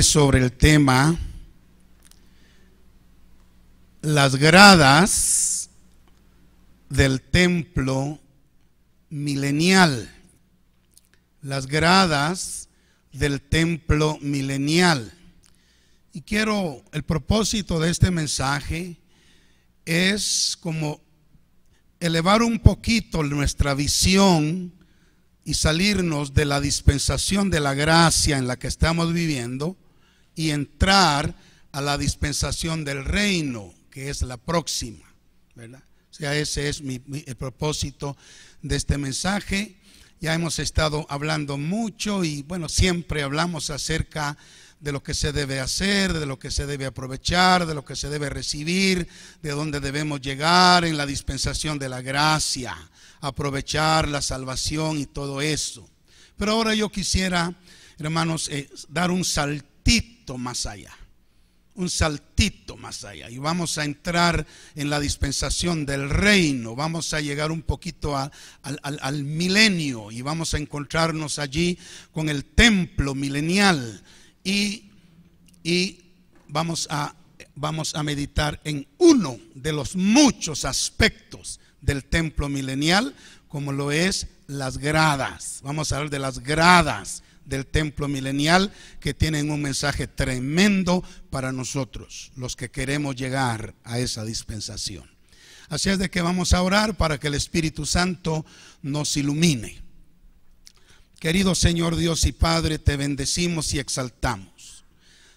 Sobre el tema las gradas del templo milenial. Las gradas del templo milenial. Y el propósito de este mensaje es como elevar un poquito nuestra visión y salirnos de la dispensación de la gracia en la que estamos viviendo y entrar a la dispensación del reino, que es la próxima, ¿verdad? O sea, ese es el propósito de este mensaje. Ya hemos estado hablando mucho y bueno, siempre hablamos acerca de lo que se debe hacer, de lo que se debe aprovechar, de lo que se debe recibir, de dónde debemos llegar en la dispensación de la gracia, aprovechar la salvación y todo eso. Pero ahora yo quisiera, hermanos, dar un saltito más allá. Un saltito más allá. Y vamos a entrar en la dispensación del reino. Vamos a llegar un poquito al milenio. Y vamos a encontrarnos allí con el templo milenial. Y vamos a meditar en uno de los muchos aspectos del templo milenial, como lo es las gradas. Vamos a hablar de las gradas del templo milenial, que tienen un mensaje tremendo para nosotros, los que queremos llegar a esa dispensación. Así es de que vamos a orar para que el Espíritu Santo nos ilumine. Querido Señor Dios y Padre, te bendecimos y exaltamos.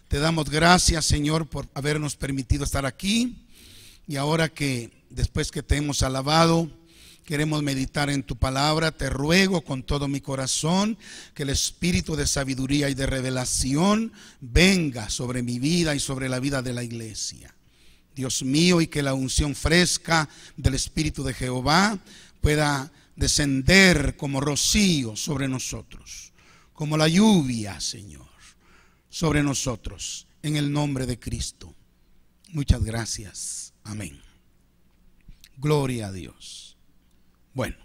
Te damos gracias, Señor, por habernos permitido estar aquí. Y ahora que después que te hemos alabado, queremos meditar en tu palabra. Te ruego con todo mi corazón que el espíritu de sabiduría y de revelación venga sobre mi vida y sobre la vida de la iglesia, Dios mío, y que la unción fresca del Espíritu de Jehová pueda descender como rocío sobre nosotros, como la lluvia, Señor, sobre nosotros, en el nombre de Cristo. Muchas gracias. Amén. Gloria a Dios. Bueno,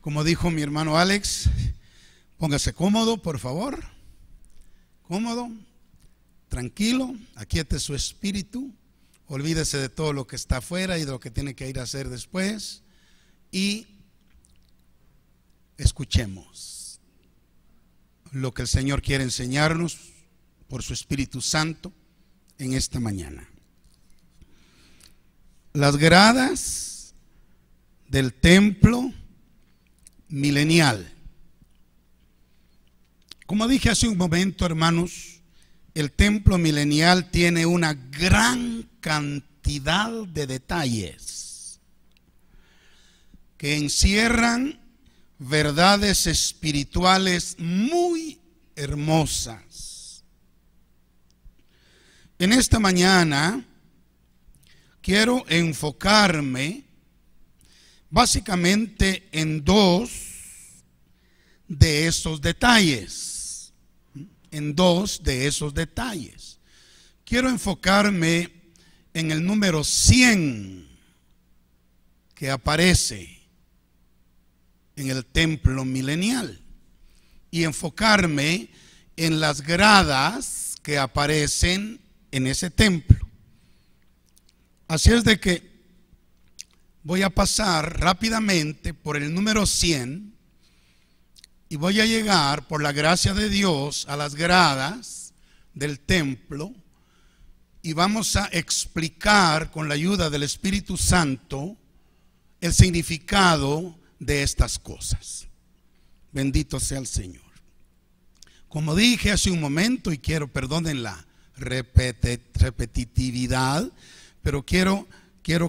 como dijo mi hermano Alex, póngase cómodo, por favor. Cómodo, tranquilo, aquiete su espíritu. Olvídese de todo lo que está afuera y de lo que tiene que ir a hacer después. Y escuchemos lo que el Señor quiere enseñarnos por su Espíritu Santo en esta mañana. Las gradas del templo milenial. Como dije hace un momento, hermanos, el templo milenial tiene una gran cantidad de detalles que encierran verdades espirituales muy hermosas. En esta mañana quiero enfocarme básicamente en dos de esos detalles. En dos de esos detalles. Quiero enfocarme en el número 100 que aparece en el templo milenial y enfocarme en las gradas que aparecen en ese templo. Así es de que voy a pasar rápidamente por el número 100 y voy a llegar, por la gracia de Dios, a las gradas del templo y vamos a explicar con la ayuda del Espíritu Santo el significado de estas cosas. Bendito sea el Señor. Como dije hace un momento, y perdonen la repetitividad, pero quiero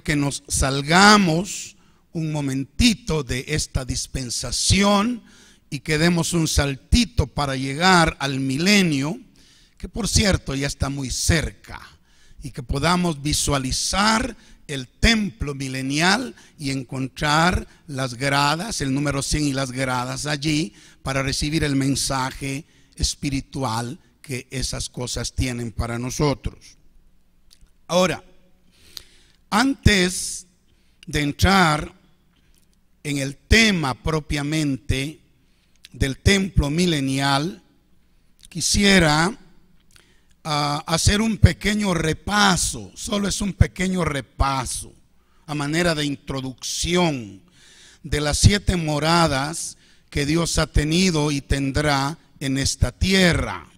que nos salgamos un momentito de esta dispensación y que demos un saltito para llegar al milenio, que por cierto ya está muy cerca, y que podamos visualizar el templo milenial y encontrar las gradas, el número 100 y las gradas allí, para recibir el mensaje espiritual que esas cosas tienen para nosotros. Ahora, Antes de entrar en el tema propiamente del templo milenial, quisiera hacer un pequeño repaso. Solo es un pequeño repaso a manera de introducción de las 7 moradas que Dios ha tenido y tendrá en esta tierra.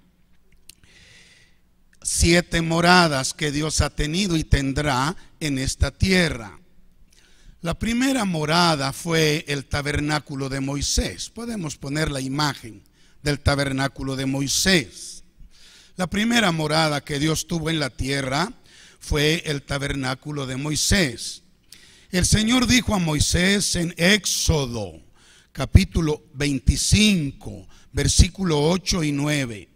7 moradas que Dios ha tenido y tendrá en esta tierra. La primera morada fue el tabernáculo de Moisés. Podemos poner la imagen del tabernáculo de Moisés. La primera morada que Dios tuvo en la tierra fue el tabernáculo de Moisés. El Señor dijo a Moisés en Éxodo capítulo 25, versículo 8 y 9: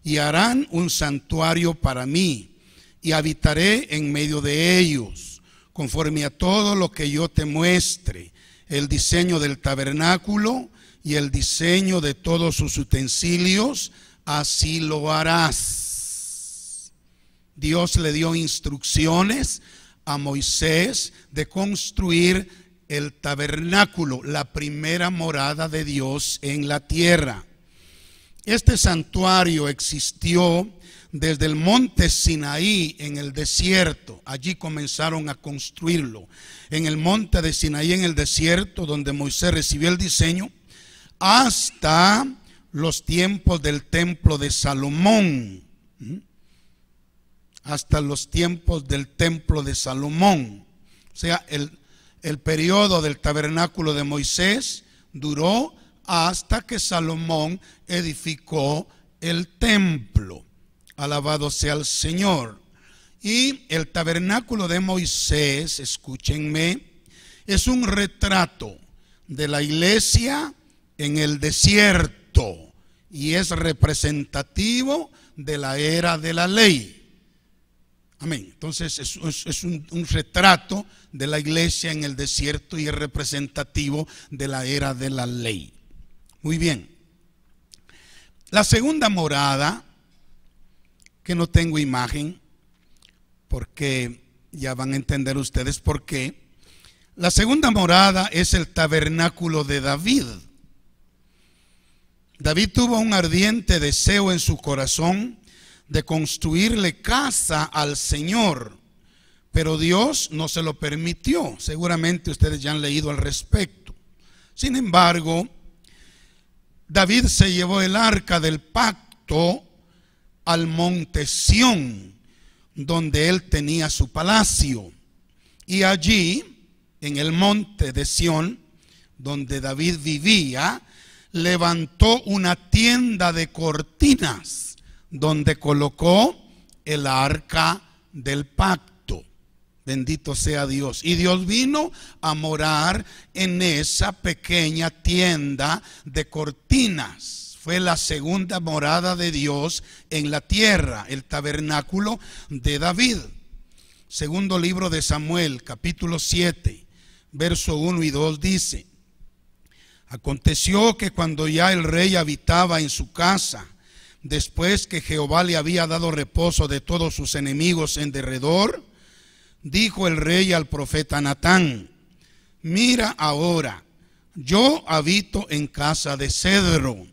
y harán un santuario para mí, y habitaré en medio de ellos, conforme a todo lo que yo te muestre, el diseño del tabernáculo y el diseño de todos sus utensilios, así lo harás. Dios le dio instrucciones a Moisés de construir el tabernáculo, la primera morada de Dios en la tierra. Este santuario existió desde el monte Sinaí en el desierto. Allí comenzaron a construirlo. En el monte de Sinaí en el desierto, donde Moisés recibió el diseño, hasta los tiempos del templo de Salomón. Hasta los tiempos del templo de Salomón. O sea, el periodo del tabernáculo de Moisés duró hasta que Salomón edificó el templo. Alabado sea el Señor. Y el tabernáculo de Moisés, escúchenme, es un retrato de la iglesia en el desierto y es representativo de la era de la ley. Amén. Entonces es un retrato de la iglesia en el desierto y es representativo de la era de la ley. Muy bien. La segunda morada, que no tengo imagen, porque ya van a entender ustedes por qué. La segunda morada es el tabernáculo de David. David tuvo un ardiente deseo en su corazón de construirle casa al Señor, pero Dios no se lo permitió. Seguramente ustedes ya han leído al respecto. Sin embargo, David se llevó el arca del pacto al monte Sión, donde él tenía su palacio. Y allí, en el monte de Sión, donde David vivía, levantó una tienda de cortinas, donde colocó el arca del pacto. Bendito sea Dios. Y Dios vino a morar en esa pequeña tienda de cortinas. Fue la segunda morada de Dios en la tierra, el tabernáculo de David. Segundo libro de Samuel, capítulo 7, verso 1 y 2 dice: aconteció que cuando ya el rey habitaba en su casa, después que Jehová le había dado reposo de todos sus enemigos en derredor, dijo el rey al profeta Natán: mira ahora, yo habito en casa de cedro,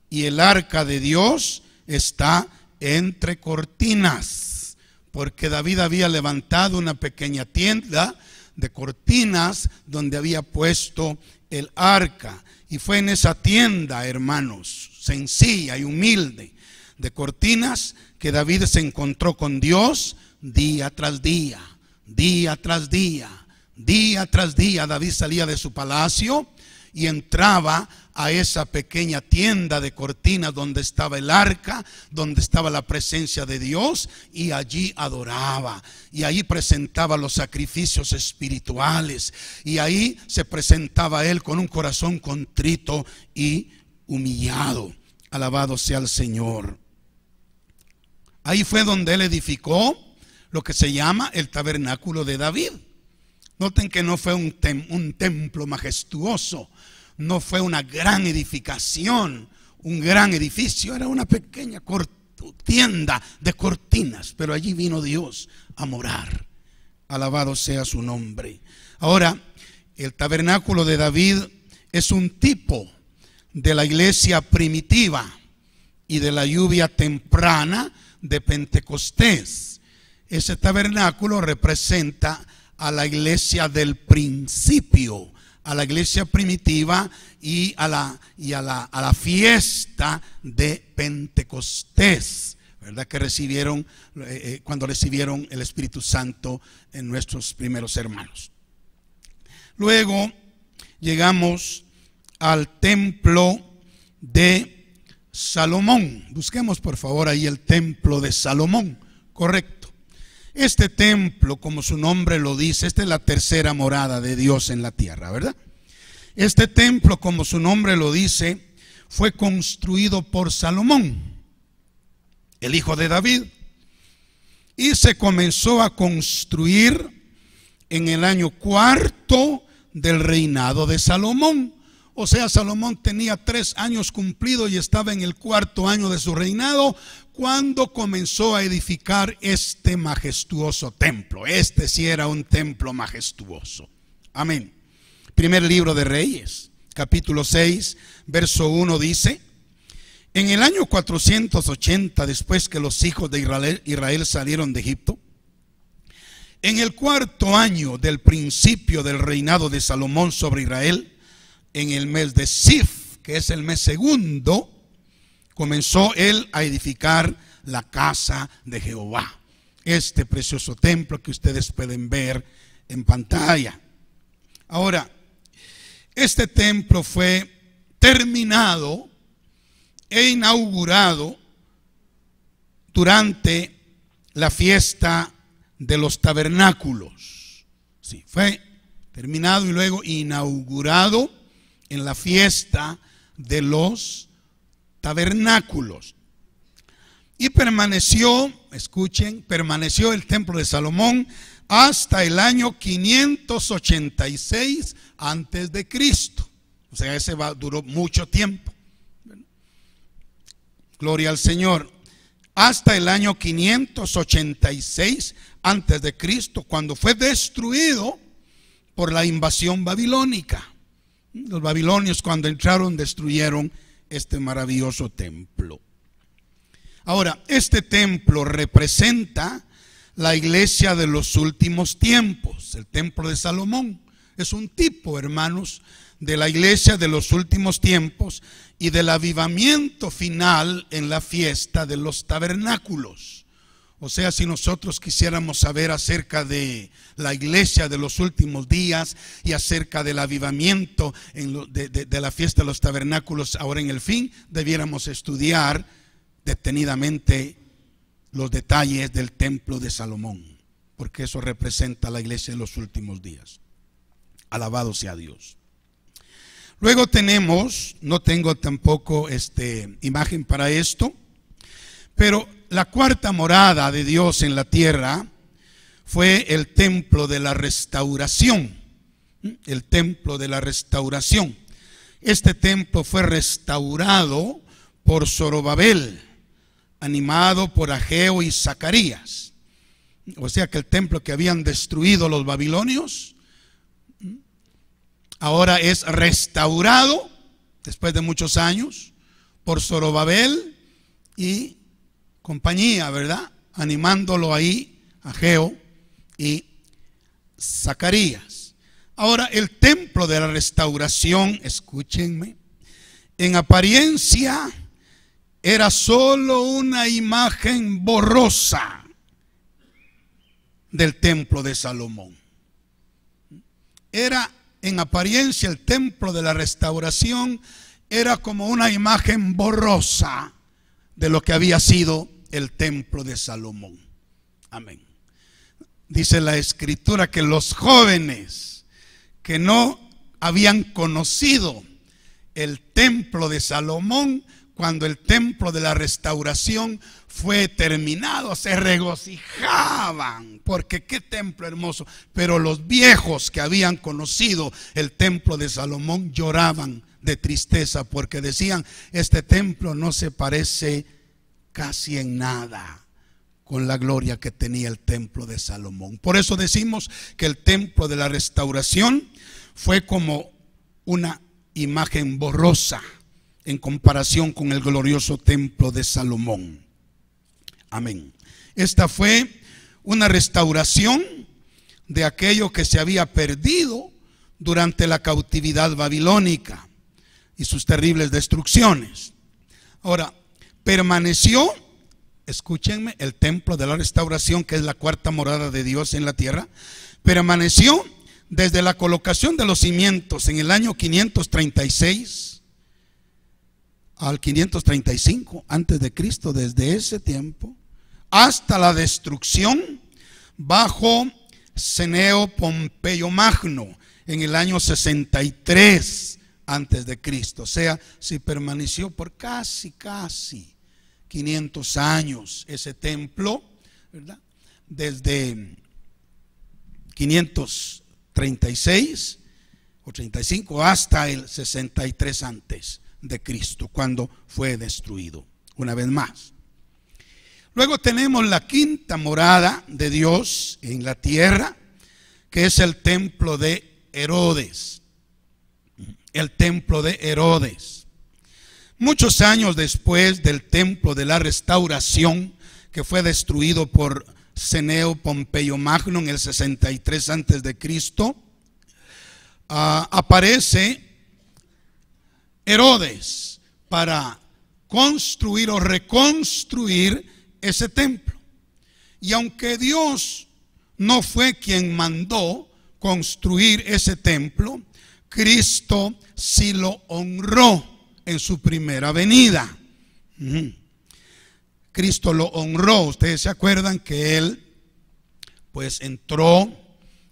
y el arca de Dios está entre cortinas, porque David había levantado una pequeña tienda de cortinas donde había puesto el arca. Y fue en esa tienda, hermanos, sencilla y humilde, de cortinas, que David se encontró con Dios día tras día, día tras día, día tras día. David salía de su palacio y entraba a esa pequeña tienda de cortinas donde estaba el arca, donde estaba la presencia de Dios, y allí adoraba, y ahí presentaba los sacrificios espirituales, y ahí se presentaba él con un corazón contrito y humillado. Alabado sea el Señor. Ahí fue donde él edificó lo que se llama el tabernáculo de David. Noten que no fue un templo majestuoso, no fue una gran edificación, un gran edificio, era una pequeña tienda de cortinas, pero allí vino Dios a morar. Alabado sea su nombre. Ahora, el tabernáculo de David es un tipo de la iglesia primitiva y de la lluvia temprana de Pentecostés. Ese tabernáculo representa a la iglesia del principio, a la iglesia primitiva y a la fiesta de Pentecostés, ¿verdad? Que recibieron cuando recibieron el Espíritu Santo en nuestros primeros hermanos. Luego llegamos al templo de Salomón. Busquemos por favor ahí el templo de Salomón. Correcto. Este templo, como su nombre lo dice, esta es la tercera morada de Dios en la tierra, ¿verdad? Este templo, como su nombre lo dice, fue construido por Salomón, el hijo de David, y se comenzó a construir en el año cuarto del reinado de Salomón. O sea, Salomón tenía 3 años cumplidos y estaba en el 4.º año de su reinado cuando comenzó a edificar este majestuoso templo. Este sí era un templo majestuoso. Amén. Primer libro de Reyes, capítulo 6, verso 1 dice: en el año 480 después que los hijos de Israel salieron de Egipto, en el 4.º año del principio del reinado de Salomón sobre Israel, en el mes de Sif, que es el mes segundo, comenzó él a edificar la casa de Jehová. Este precioso templo que ustedes pueden ver en pantalla. Ahora, este templo fue terminado e inaugurado durante la fiesta de los tabernáculos. Sí, fue terminado y luego inaugurado en la fiesta de los tabernáculos. Y permaneció, escuchen, permaneció el templo de Salomón hasta el año 586 antes de Cristo. O sea, duró mucho tiempo. Gloria al Señor. Hasta el año 586 antes de Cristo, cuando fue destruido por la invasión babilónica. Los babilonios, cuando entraron, destruyeron este maravilloso templo. Ahora, este templo representa la iglesia de los últimos tiempos. El templo de Salomón es un tipo, hermanos, de la iglesia de los últimos tiempos y del avivamiento final en la fiesta de los tabernáculos. O sea, si nosotros quisiéramos saber acerca de la iglesia de los últimos días y acerca del avivamiento de la fiesta de los tabernáculos ahora en el fin, debiéramos estudiar detenidamente los detalles del templo de Salomón, porque eso representa la iglesia de los últimos días. Alabado sea Dios. Luego tenemos, no tengo tampoco imagen para esto, pero la 4.ª morada de Dios en la tierra fue el templo de la restauración. El templo de la restauración. Este templo fue restaurado por Zorobabel, animado por Ageo y Zacarías. O sea que el templo que habían destruido los babilonios ahora es restaurado después de muchos años por Zorobabel y compañía, ¿verdad? Animándolo ahí Ageo y Zacarías. Ahora, el templo de la restauración, escúchenme, en apariencia era solo una imagen borrosa del templo de Salomón. Era en apariencia el templo de la restauración, era como una imagen borrosa de lo que había sido el templo de Salomón. Amén. Dice la escritura que los jóvenes que no habían conocido el templo de Salomón, cuando el templo de la restauración fue terminado, se regocijaban, porque qué templo hermoso. Pero los viejos que habían conocido el templo de Salomón lloraban de tristeza, porque decían: este templo no se parece casi en nada, con la gloria que tenía el templo de Salomón. Por eso decimos que el templo de la restauración fue como una imagen borrosa en comparación con el glorioso templo de Salomón. Amén. Esta fue una restauración de aquello que se había perdido durante la cautividad babilónica y sus terribles destrucciones. Ahora, permaneció, escúchenme, el templo de la restauración, que es la cuarta morada de Dios en la tierra, permaneció desde la colocación de los cimientos en el año 536 al 535 antes de Cristo, desde ese tiempo hasta la destrucción bajo Cneo Pompeyo Magno en el año 63 antes de Cristo. O sea, si permaneció por casi 500 años ese templo, ¿verdad? Desde 536 o 35 hasta el 63 antes de Cristo, cuando fue destruido una vez más. Luego tenemos la quinta morada de Dios en la tierra, que es el templo de Herodes. El templo de Herodes. Muchos años después del templo de la restauración, que fue destruido por Cneo Pompeyo Magno en el 63 antes de Cristo, aparece Herodes para construir o reconstruir ese templo. Y aunque Dios no fue quien mandó construir ese templo, Cristo sí lo honró en su primera venida. Cristo lo honró. Ustedes se acuerdan que Él pues entró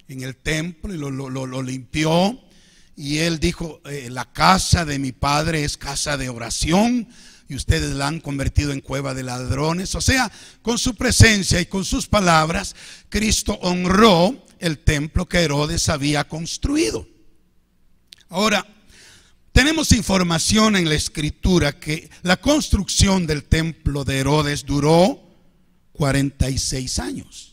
en el templo y lo limpió. Y Él dijo, la casa de mi Padre es casa de oración, y ustedes la han convertido en cueva de ladrones. O sea, con su presencia y con sus palabras, Cristo honró el templo que Herodes había construido. Ahora, tenemos información en la Escritura que la construcción del templo de Herodes duró 46 años.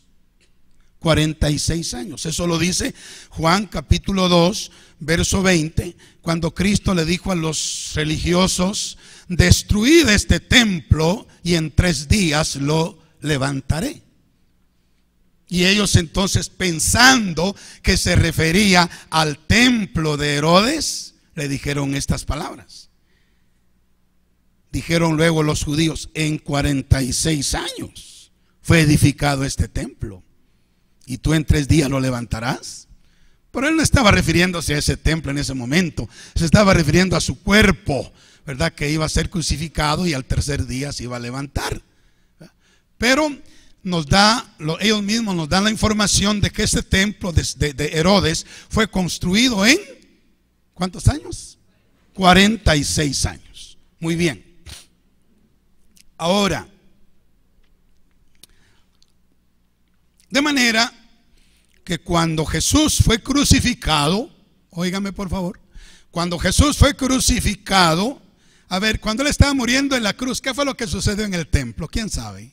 46 años. Eso lo dice Juan capítulo 2, verso 20, cuando Cristo le dijo a los religiosos: destruid este templo y en 3 días lo levantaré. Y ellos entonces, pensando que se refería al templo de Herodes, le dijeron estas palabras. Dijeron luego los judíos: en 46 años fue edificado este templo, ¿y tú en 3 días lo levantarás? Pero él no estaba refiriéndose a ese templo en ese momento, se estaba refiriendo a su cuerpo, ¿verdad? Que iba a ser crucificado y al 3er día se iba a levantar. Pero ellos mismos nos dan la información de que este templo de Herodes fue construido en ¿cuántos años? 46 años. Muy bien. Ahora, de manera que cuando Jesús fue crucificado, óigame por favor, cuando Jesús fue crucificado, a ver, cuando él estaba muriendo en la cruz, ¿qué fue lo que sucedió en el templo? ¿Quién sabe?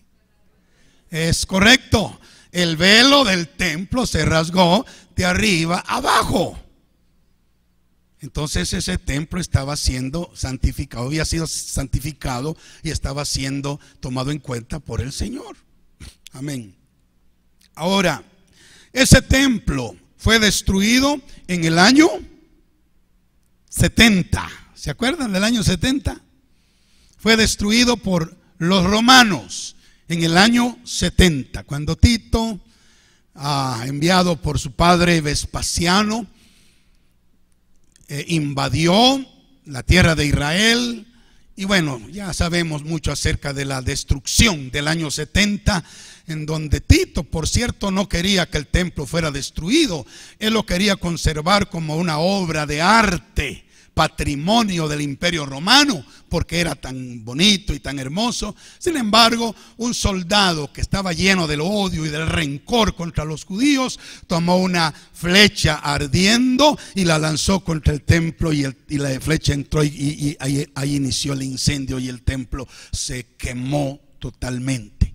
Es correcto, el velo del templo se rasgó de arriba abajo. Entonces ese templo estaba siendo santificado, había sido santificado y estaba siendo tomado en cuenta por el Señor. Amén. Ahora, ese templo fue destruido en el año 70. ¿Se acuerdan del año 70? Fue destruido por los romanos en el año 70, cuando Tito, enviado por su padre Vespasiano, invadió la tierra de Israel. Y bueno, ya sabemos mucho acerca de la destrucción del año 70, en donde Tito, por cierto, no quería que el templo fuera destruido. Él lo quería conservar como una obra de arte, patrimonio del Imperio Romano, porque era tan bonito y tan hermoso. Sin embargo, un soldado que estaba lleno del odio y del rencor contra los judíos tomó una flecha ardiendo y la lanzó contra el templo, y la flecha entró y ahí inició el incendio y el templo se quemó totalmente.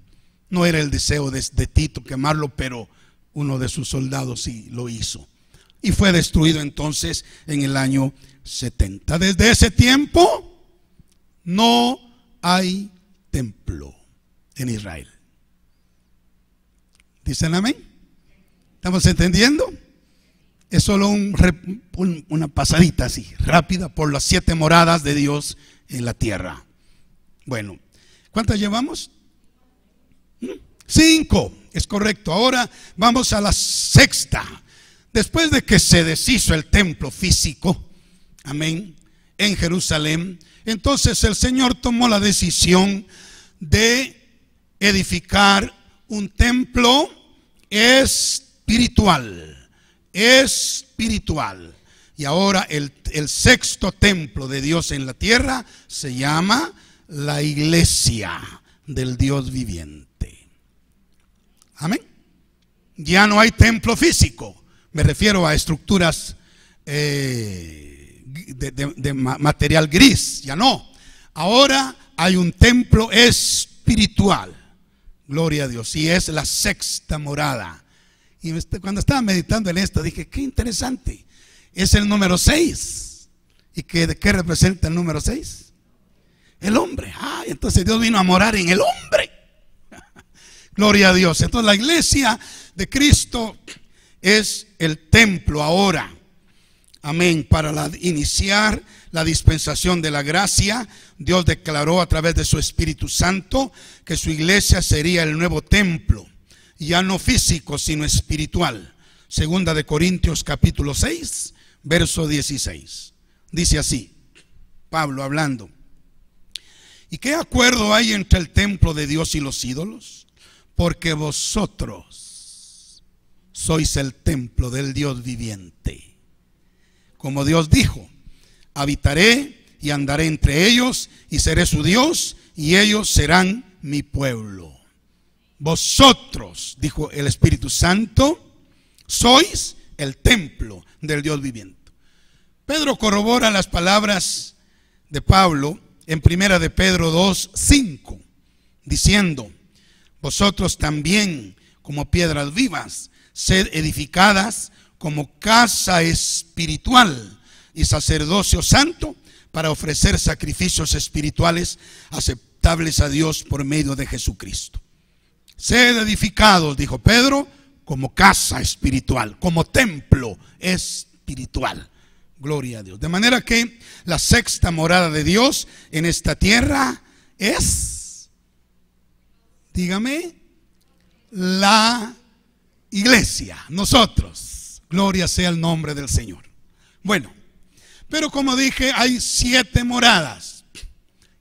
No era el deseo de Tito quemarlo, pero uno de sus soldados sí lo hizo. Y fue destruido entonces en el año 70. Desde ese tiempo no hay templo en Israel. ¿Dicen amén? ¿Estamos entendiendo? Es solo una pasadita así, rápida, por las 7 moradas de Dios en la tierra. Bueno, ¿cuántas llevamos? 5, es correcto. Ahora vamos a la 6ª. Después de que se deshizo el templo físico, amén, en Jerusalén, entonces el Señor tomó la decisión de edificar un templo espiritual. Y ahora el 6º templo de Dios en la tierra se llama la iglesia del Dios viviente. Amén. Ya no hay templo físico. Me refiero a estructuras de material gris. Ya no. Ahora hay un templo espiritual. Gloria a Dios. Y es la 6ª morada. Y cuando estaba meditando en esto dije, qué interesante. Es el número 6. ¿Y qué representa el número 6? El hombre. Entonces Dios vino a morar en el hombre. Gloria a Dios. Entonces la iglesia de Cristo es el templo ahora. Amén. Para iniciar la dispensación de la gracia, Dios declaró a través de su Espíritu Santo que su iglesia sería el nuevo templo. Ya no físico, sino espiritual. Segunda de Corintios capítulo 6, verso 16. Dice así, Pablo hablando: ¿y qué acuerdo hay entre el templo de Dios y los ídolos? Porque vosotros sois el templo del Dios viviente. Como Dios dijo, habitaré y andaré entre ellos y seré su Dios y ellos serán mi pueblo. Vosotros, dijo el Espíritu Santo, sois el templo del Dios viviente. Pedro corrobora las palabras de Pablo en 1 de Pedro 2:5, diciendo: vosotros también, como piedras vivas, sed edificadas como casa espiritual y sacerdocio santo, para ofrecer sacrificios espirituales aceptables a Dios por medio de Jesucristo. Sed edificados, dijo Pedro, como casa espiritual, como templo espiritual. Gloria a Dios. De manera que la 6ª morada de Dios en esta tierra es, dígame, la iglesia, nosotros. Gloria sea el nombre del Señor. Bueno, pero como dije, hay 7 moradas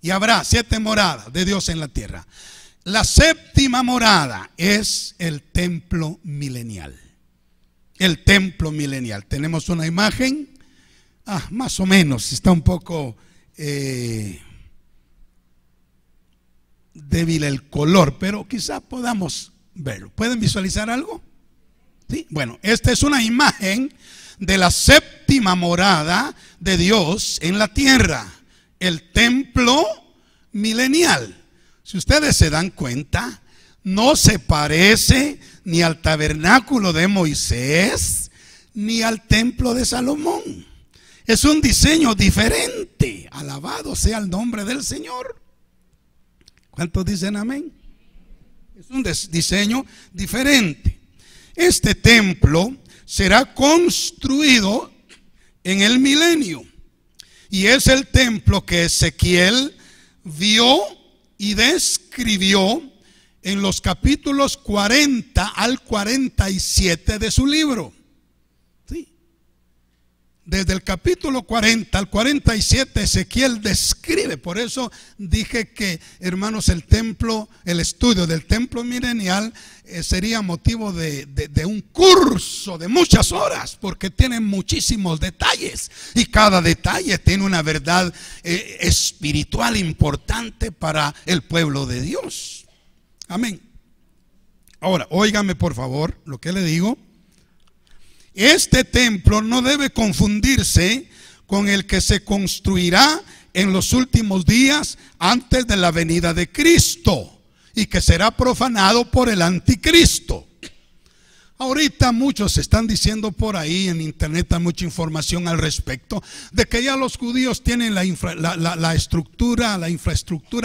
y habrá 7 moradas de Dios en la tierra. La 7ª morada es el templo milenial. El templo milenial. Tenemos una imagen, más o menos, está un poco débil el color, pero quizá podamos verlo. ¿Pueden visualizar algo? ¿Sí? Bueno, esta es una imagen de la 7ª morada de Dios en la tierra. El templo milenial. Si ustedes se dan cuenta, no se parece ni al tabernáculo de Moisés ni al templo de Salomón. Es un diseño diferente. Alabado sea el nombre del Señor. ¿Cuántos dicen amén? Es un diseño diferente. Este templo será construido en el milenio. Y es el templo que Ezequiel vio y describió en los capítulos 40 al 47 de su libro. ¿Sí? Desde el capítulo 40 al 47 Ezequiel describe. Por eso dije que, hermanos, el estudio del templo milenial sería motivo de un curso de muchas horas, porque tiene muchísimos detalles y cada detalle tiene una verdad espiritual importante para el pueblo de Dios. Amén. Ahora, óigame por favor lo que le digo. Este templo no debe confundirse con el que se construirá en los últimos días antes de la venida de Cristo. y que será profanado por el anticristo. Ahorita muchos están diciendo por ahí en internet, hay mucha información al respecto, de que ya los judíos tienen la infraestructura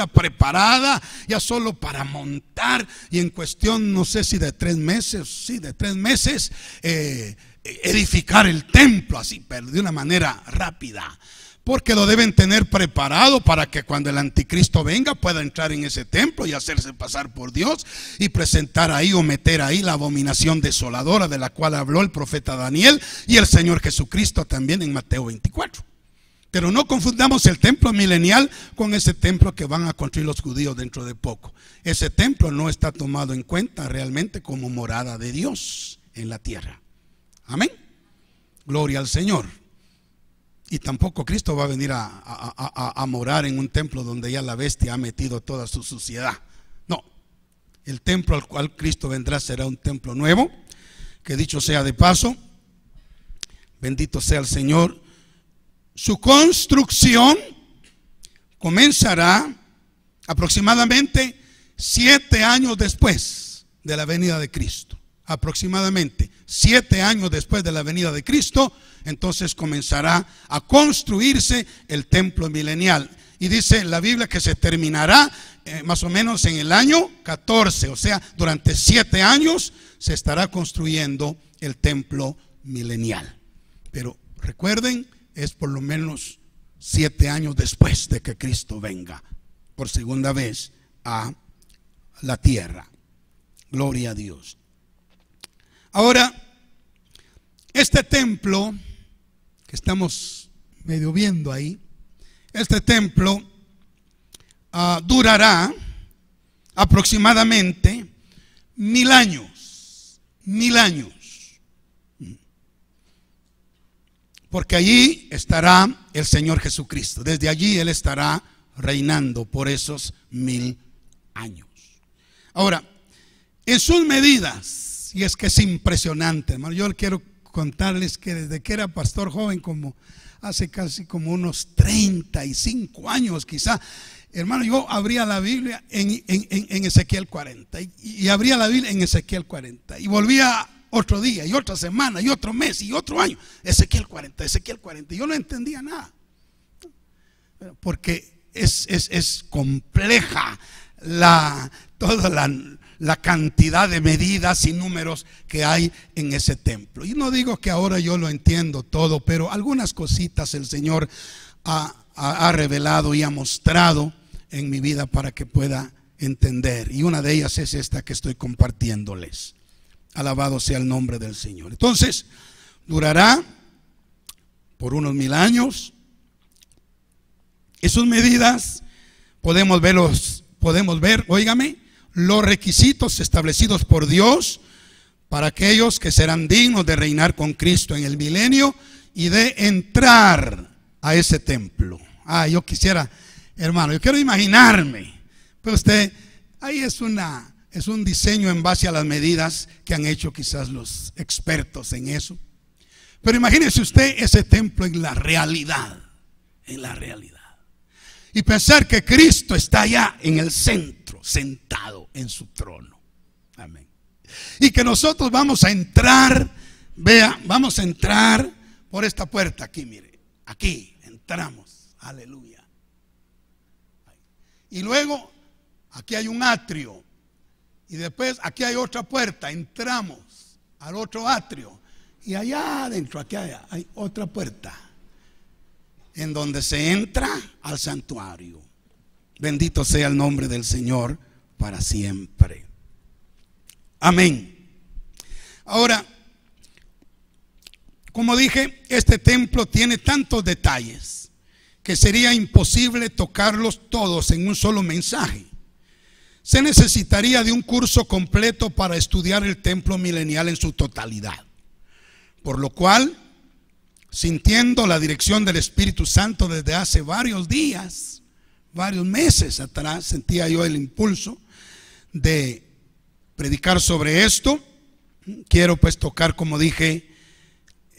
preparada ya solo para montar, y en cuestión, no sé si de 3 meses, edificar el templo así, pero de una manera rápida. Porque lo deben tener preparado para que cuando el anticristo venga pueda entrar en ese templo y hacerse pasar por Dios y presentar ahí o meter ahí la abominación desoladora de la cual habló el profeta Daniel y el Señor Jesucristo también en Mateo 24. Pero no confundamos el templo milenial con ese templo que van a construir los judíos dentro de poco. Ese templo no está tomado en cuenta realmente como morada de Dios en la tierra. Amén. Gloria al Señor. Y tampoco Cristo va a venir a morar en un templo donde ya la bestia ha metido toda su suciedad. No, el templo al cual Cristo vendrá será un templo nuevo, que dicho sea de paso, bendito sea el Señor, su construcción comenzará aproximadamente 7 años después de la venida de Cristo. Aproximadamente 7 años después de la venida de Cristo, entonces comenzará a construirse el templo milenial. Y dice la Biblia que se terminará más o menos en el año 14, o sea, durante 7 años se estará construyendo el templo milenial. Pero recuerden, es por lo menos 7 años después de que Cristo venga por segunda vez a la tierra. Gloria a Dios. Ahora, este templo que estamos medio viendo ahí, este templo durará aproximadamente 1000 años. 1000 años. Porque allí estará el Señor Jesucristo. Desde allí Él estará reinando por esos 1000 años. Ahora, en sus medidas, y es que es impresionante, hermano. Yo quiero contarles que desde que era pastor joven, como hace casi como unos 35 años quizá, hermano, yo abría la Biblia en Ezequiel 40 y abría la Biblia en Ezequiel 40 y volvía otro día y otra semana y otro mes y otro año, Ezequiel 40, y yo no entendía nada, porque es compleja toda la cantidad de medidas y números que hay en ese templo. Y no digo que ahora yo lo entiendo todo, pero algunas cositas el Señor ha revelado y ha mostrado en mi vida para que pueda entender. Y una de ellas es esta que estoy compartiéndoles. Alabado sea el nombre del Señor. Entonces, durará por unos 1000 años. Y sus medidas podemos ver, óigame, los requisitos establecidos por Dios para aquellos que serán dignos de reinar con Cristo en el milenio y de entrar a ese templo. Yo quisiera, hermano, yo quiero imaginarme, pero usted, ahí es un diseño en base a las medidas que han hecho quizás los expertos en eso. Pero imagínese usted ese templo en la realidad, y pensar que Cristo está allá en el centro, sentado en su trono. Amén. Y que nosotros vamos a entrar, vamos a entrar por esta puerta aquí, mire, aquí entramos, aleluya. Y luego aquí hay un atrio, y después aquí hay otra puerta, entramos al otro atrio, y allá adentro, aquí hay otra puerta, en donde se entra al santuario. Bendito sea el nombre del Señor para siempre. Amén. Ahora, como dije, este templo tiene tantos detalles que sería imposible tocarlos todos en un solo mensaje. Se necesitaría de un curso completo para estudiar el templo milenial en su totalidad. Por lo cual, sintiendo la dirección del Espíritu Santo desde hace varios días, varios meses atrás, sentía yo el impulso de predicar sobre esto. Quiero pues tocar, como dije,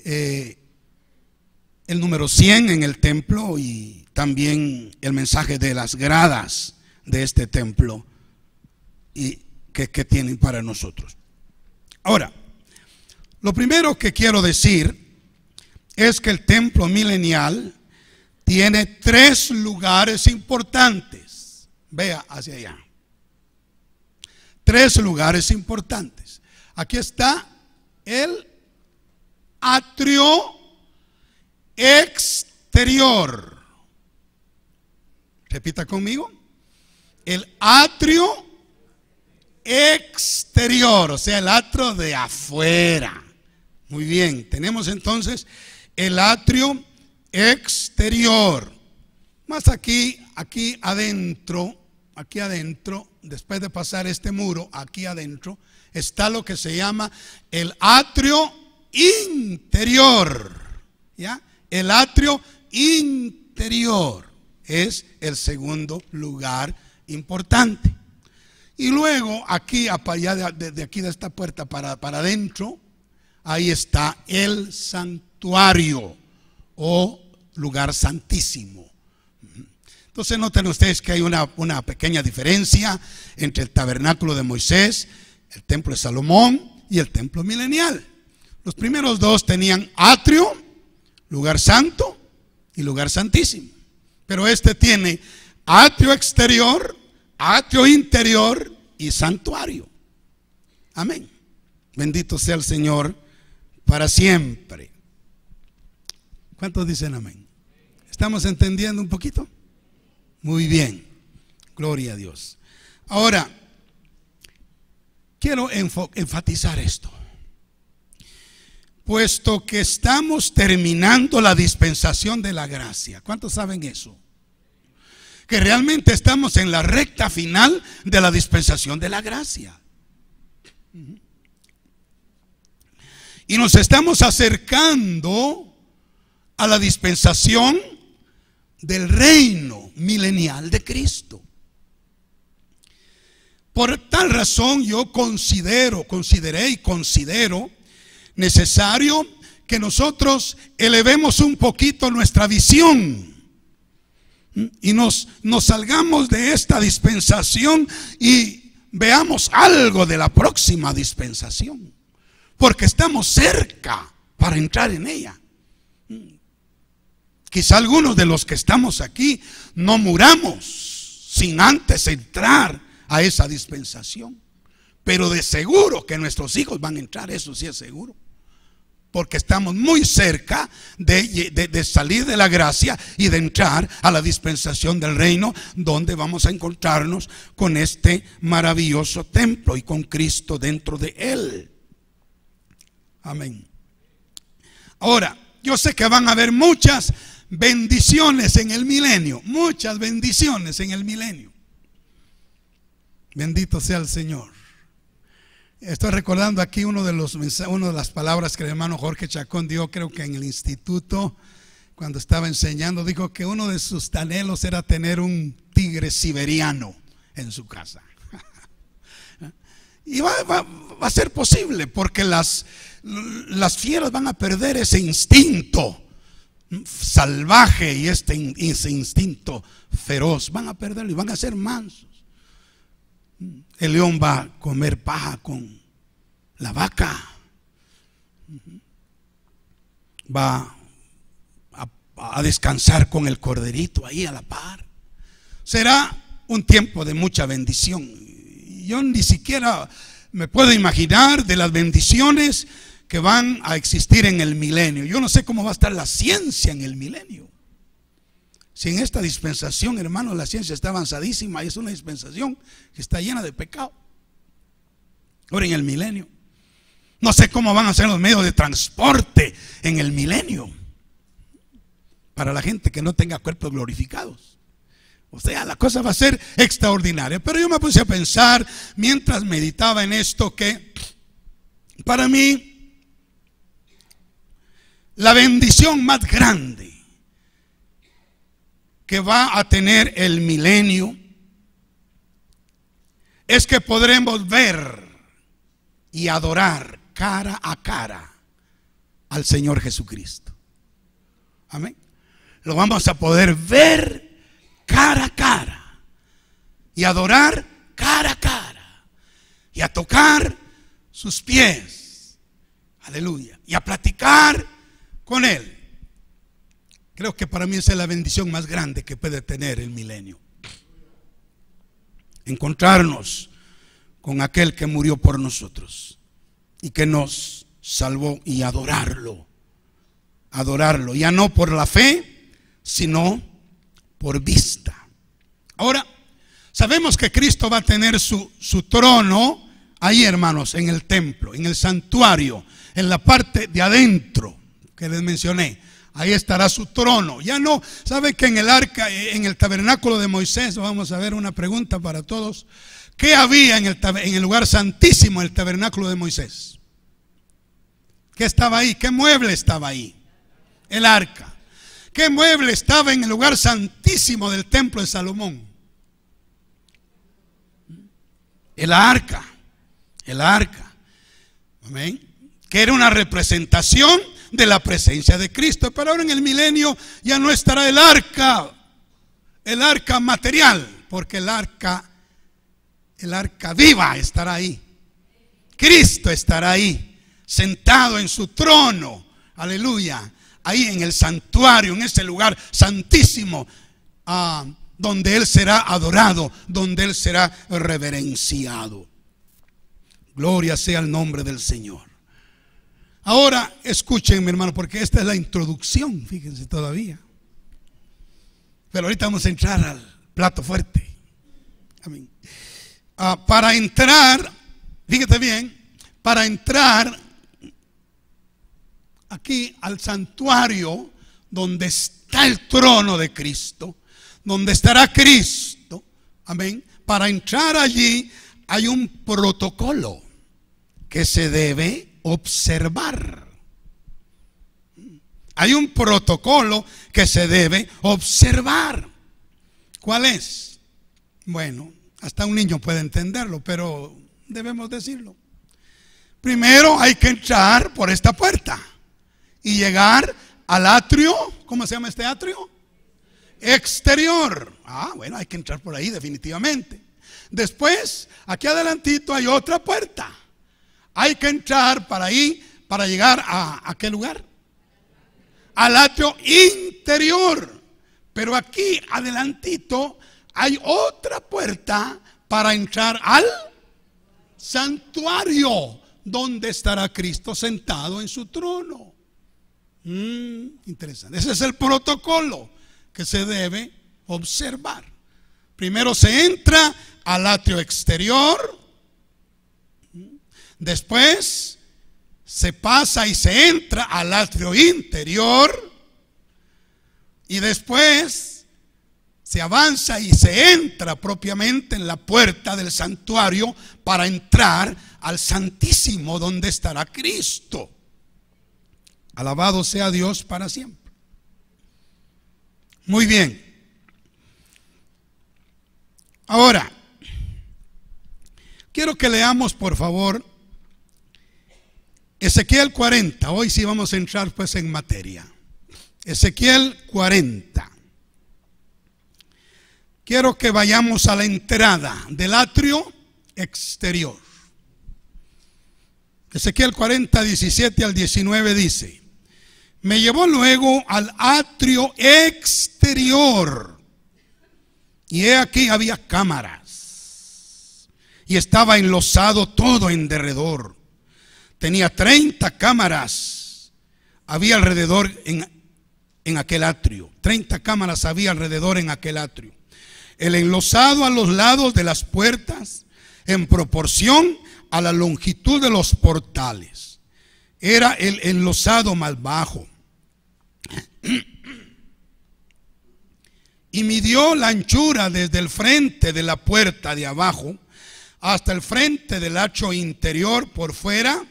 el número 100 en el templo y también el mensaje de las gradas de este templo y que tienen para nosotros. Ahora, lo primero que quiero decir es que el templo milenial tiene 3 lugares importantes. Vea hacia allá. 3 lugares importantes. Aquí está el atrio exterior. Repita conmigo. El atrio exterior, o sea, el atrio de afuera. Muy bien, tenemos entonces el atrio exterior. Más aquí adentro, después de pasar este muro, aquí adentro está lo que se llama el atrio interior. ¿Ya? El atrio interior es el segundo lugar importante. Y luego aquí, de aquí de esta puerta para adentro, ahí está el santuario o lugar santísimo. Entonces noten ustedes que hay una pequeña diferencia entre el tabernáculo de Moisés, el templo de Salomón y el templo milenial. Los primeros 2 tenían atrio, lugar santo y lugar santísimo. Pero este tiene atrio exterior, atrio interior y santuario. Amén. Bendito sea el Señor para siempre. ¿Cuántos dicen amén? ¿Estamos entendiendo un poquito? Muy bien. Gloria a Dios. Ahora, quiero enfatizar esto. Puesto que estamos terminando la dispensación de la gracia. ¿Cuántos saben eso? Que realmente estamos en la recta final de la dispensación de la gracia. Y nos estamos acercando a la dispensación del reino milenial de Cristo. Por tal razón yo considero necesario que nosotros elevemos un poquito nuestra visión y nos salgamos de esta dispensación y veamos algo de la próxima dispensación, porque estamos cerca para entrar en ella. Quizá algunos de los que estamos aquí no muramos sin antes entrar a esa dispensación, pero de seguro que nuestros hijos van a entrar, eso sí es seguro, porque estamos muy cerca de salir de la gracia y de entrar a la dispensación del reino, donde vamos a encontrarnos con este maravilloso templo y con Cristo dentro de él. Amén. Ahora, yo sé que van a haber muchas bendiciones en el milenio, muchas bendiciones en el milenio. Bendito sea el Señor. Estoy recordando aquí una de las palabras que el hermano Jorge Chacón dio, creo que en el instituto, cuando estaba enseñando, dijo que uno de sus anhelos era tener un tigre siberiano en su casa. Y va a ser posible, porque las fieras van a perder ese instinto salvaje y ese instinto feroz. Van a perderlo y van a ser mansos. El león va a comer paja con la vaca. Va a descansar con el corderito ahí a la par. Será un tiempo de mucha bendición. Yo ni siquiera me puedo imaginar de las bendiciones que van a existir en el milenio. Yo no sé cómo va a estar la ciencia en el milenio. Si en esta dispensación, hermanos, la ciencia está avanzadísima y es una dispensación que está llena de pecado. Ahora en el milenio, no sé cómo van a ser los medios de transporte en el milenio para la gente que no tenga cuerpos glorificados. O sea, la cosa va a ser extraordinaria. Pero yo me puse a pensar mientras meditaba en esto, que para mí la bendición más grande que va a tener el milenio es que podremos ver y adorar cara a cara al Señor Jesucristo. Amén. Lo vamos a poder ver cara a cara y adorar cara a cara. y a tocar sus pies. Aleluya. Y a platicar con Él. Creo que para mí esa es la bendición más grande que puede tener el milenio. Encontrarnos con aquel que murió por nosotros y que nos salvó, y adorarlo. Adorarlo, ya no por la fe, sino por vista. Ahora, sabemos que Cristo va a tener su trono ahí, hermanos, en el templo, en el santuario, en la parte de adentro que les mencioné. Ahí estará su trono. Ya no, ¿sabe que en el arca, en el tabernáculo de Moisés, vamos a ver una pregunta para todos? ¿Qué había en el lugar santísimo, el tabernáculo de Moisés? ¿Qué estaba ahí? ¿Qué mueble estaba ahí? El arca. ¿Qué mueble estaba en el lugar santísimo del templo de Salomón? El arca. El arca. Amén. Que era una representación de la presencia de Cristo. Pero ahora en el milenio ya no estará el arca material, porque el arca viva estará ahí. Cristo estará ahí, sentado en su trono. Aleluya. Ahí en el santuario, en ese lugar santísimo, donde Él será adorado, donde Él será reverenciado. Gloria sea el nombre del Señor. Ahora escuchen, mi hermano, porque esta es la introducción, fíjense todavía. Pero ahorita vamos a entrar al plato fuerte. Amén. Para entrar, fíjate bien, para entrar aquí al santuario donde está el trono de Cristo, donde estará Cristo, amén. Para entrar allí hay un protocolo que se debe observar. Hay un protocolo que se debe observar. ¿Cuál es? Bueno, hasta un niño puede entenderlo, pero debemos decirlo. Primero hay que entrar por esta puerta y llegar al atrio. ¿Cómo se llama este atrio? Exterior. Bueno, hay que entrar por ahí definitivamente. Después, aquí adelantito hay otra puerta. Hay que entrar para ahí, para llegar ¿a qué lugar? Al atrio interior. Pero aquí adelantito hay otra puerta para entrar al santuario, donde estará Cristo sentado en su trono. Interesante. Ese es el protocolo que se debe observar. Primero se entra al atrio exterior, después se pasa y se entra al atrio interior, y después se avanza y se entra propiamente en la puerta del santuario para entrar al Santísimo, donde estará Cristo. Alabado sea Dios para siempre. Muy bien. Ahora, quiero que leamos, por favor, Ezequiel 40. Hoy sí vamos a entrar pues en materia. Ezequiel 40. Quiero que vayamos a la entrada del atrio exterior. Ezequiel 40, 17 al 19 dice: me llevó luego al atrio exterior, y he aquí había cámaras, y estaba enlosado todo en derredor. Tenía 30 cámaras, había alrededor en aquel atrio. 30 cámaras había alrededor en aquel atrio. El enlosado a los lados de las puertas, en proporción a la longitud de los portales. Era el enlosado más bajo. Y midió la anchura desde el frente de la puerta de abajo hasta el frente del atrio interior por fuera,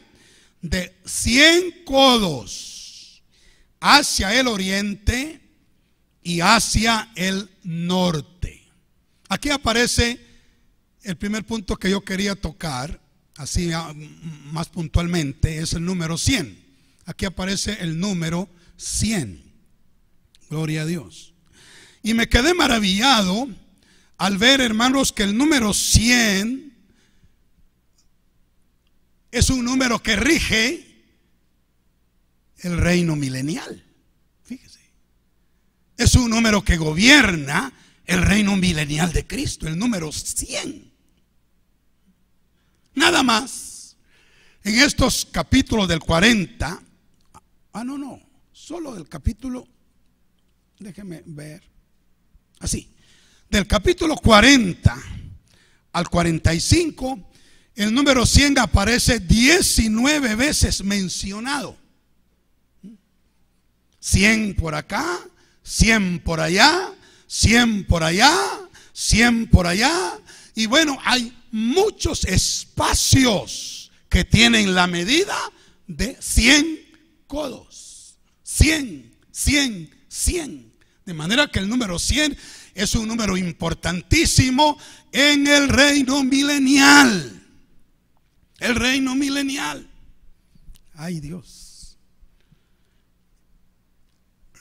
de 100 codos hacia el oriente y hacia el norte. Aquí aparece el primer punto que yo quería tocar, así más puntualmente, es el número 100. Aquí aparece el número 100. Gloria a Dios. Y me quedé maravillado al ver, hermanos, que el número 100 es un número que rige el reino milenial. Fíjese, es un número que gobierna el reino milenial de Cristo, el número 100. Nada más, en estos capítulos del 40, solo del capítulo, déjeme ver, así, del capítulo 40 al 45, el número 100 aparece 19 veces mencionado. 100 por acá, 100 por allá, 100 por allá, 100 por allá. Y bueno, hay muchos espacios que tienen la medida de 100 codos. 100, 100, 100. De manera que el número 100 es un número importantísimo en el reino milenial. El reino milenial. Ay, Dios.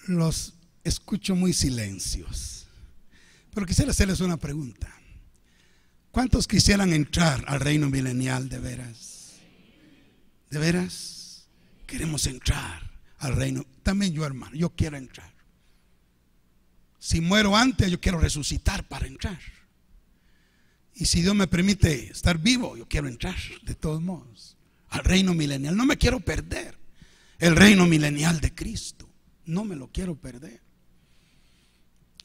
Los escucho muy silencios. Pero quisiera hacerles una pregunta. ¿Cuántos quisieran entrar al reino milenial de veras? ¿De veras? Queremos entrar al reino. También yo, hermano, yo quiero entrar. Si muero antes, yo quiero resucitar para entrar. Y si Dios me permite estar vivo, yo quiero entrar de todos modos al reino milenial. No me quiero perder el reino milenial de Cristo. No me lo quiero perder.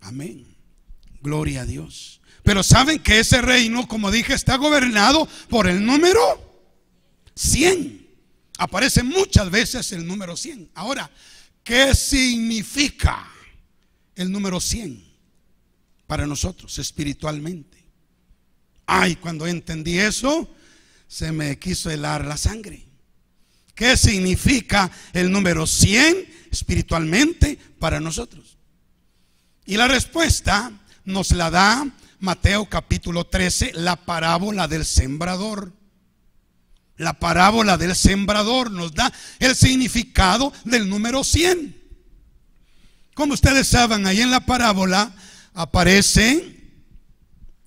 Amén. Gloria a Dios. Pero saben que ese reino, como dije, está gobernado por el número 100. Aparece muchas veces el número 100. Ahora, ¿qué significa el número 100 para nosotros espiritualmente? Ay, cuando entendí eso, se me quiso helar la sangre. ¿Qué significa el número 100 espiritualmente para nosotros? Y la respuesta nos la da Mateo capítulo 13, la parábola del sembrador. La parábola del sembrador nos da el significado del número 100. Como ustedes saben, ahí en la parábola aparecen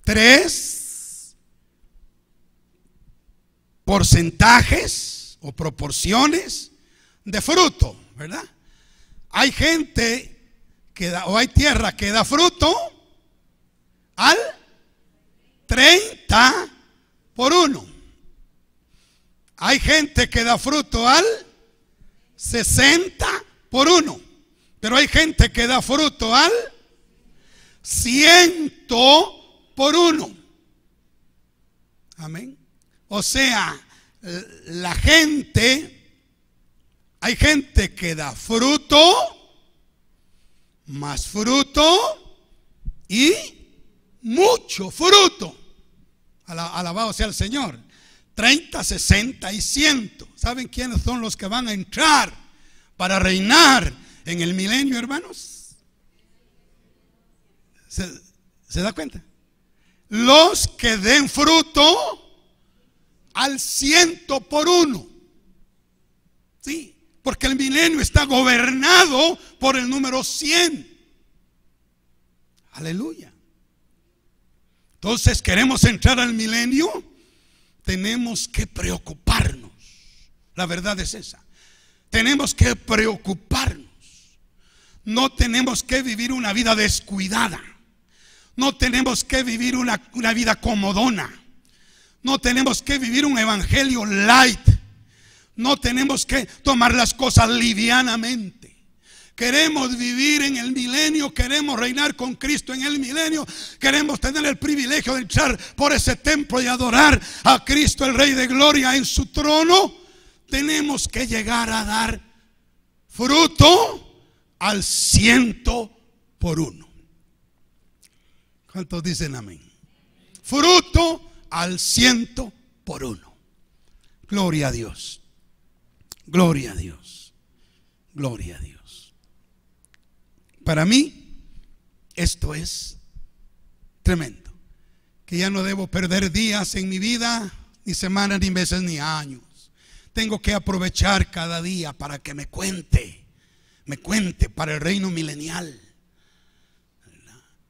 3 porcentajes o proporciones de fruto, ¿verdad? Hay gente que da, o hay tierra que da fruto al 30 por 1. Hay gente que da fruto al 60 por 1. Pero hay gente que da fruto al 100 por 1. Amén. O sea, la gente, hay gente que da fruto, más fruto y mucho fruto. Alabado sea el Señor. 30, 60 y 100. ¿Saben quiénes son los que van a entrar para reinar en el milenio, hermanos? ¿Se da cuenta? Los que den fruto al 100 por 1. Sí, porque el milenio está gobernado por el número 100. Aleluya. Entonces, queremos entrar al milenio, tenemos que preocuparnos. La verdad es esa. Tenemos que preocuparnos. No tenemos que vivir una vida descuidada. No tenemos que vivir una vida comodona. No tenemos que vivir un evangelio light. No tenemos que tomar las cosas livianamente. Queremos vivir en el milenio, queremos reinar con Cristo en el milenio, queremos tener el privilegio de entrar por ese templo y adorar a Cristo, el Rey de Gloria, en su trono. Tenemos que llegar a dar fruto al 100 por 1. ¿Cuántos dicen amén? Fruto al 100 por 1. Gloria a Dios. Gloria a Dios. Gloria a Dios. Para mí, esto es tremendo. Que ya no debo perder días en mi vida, ni semanas, ni meses, ni años. Tengo que aprovechar cada día para que me cuente para el reino milenial.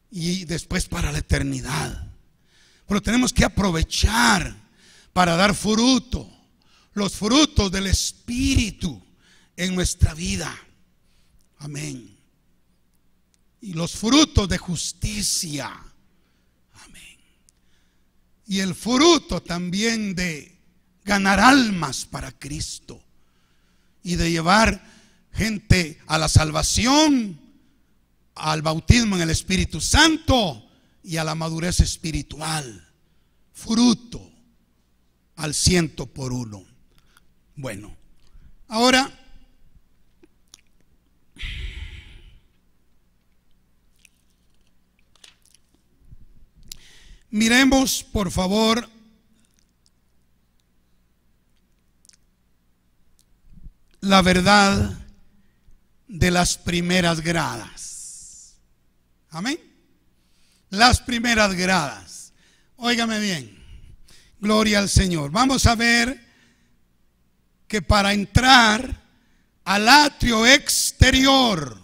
Y después para la eternidad. Pero tenemos que aprovechar para dar fruto. los frutos del Espíritu en nuestra vida. Amén. Y los frutos de justicia. Amén. Y el fruto también de ganar almas para Cristo y de llevar gente a la salvación, al bautismo en el Espíritu Santo y a la madurez espiritual. Fruto al 100%. Bueno, ahora miremos, por favor, la verdad de las primeras gradas. Amén. Las primeras gradas. Óigame bien. Gloria al Señor. Vamos a ver que para entrar al atrio exterior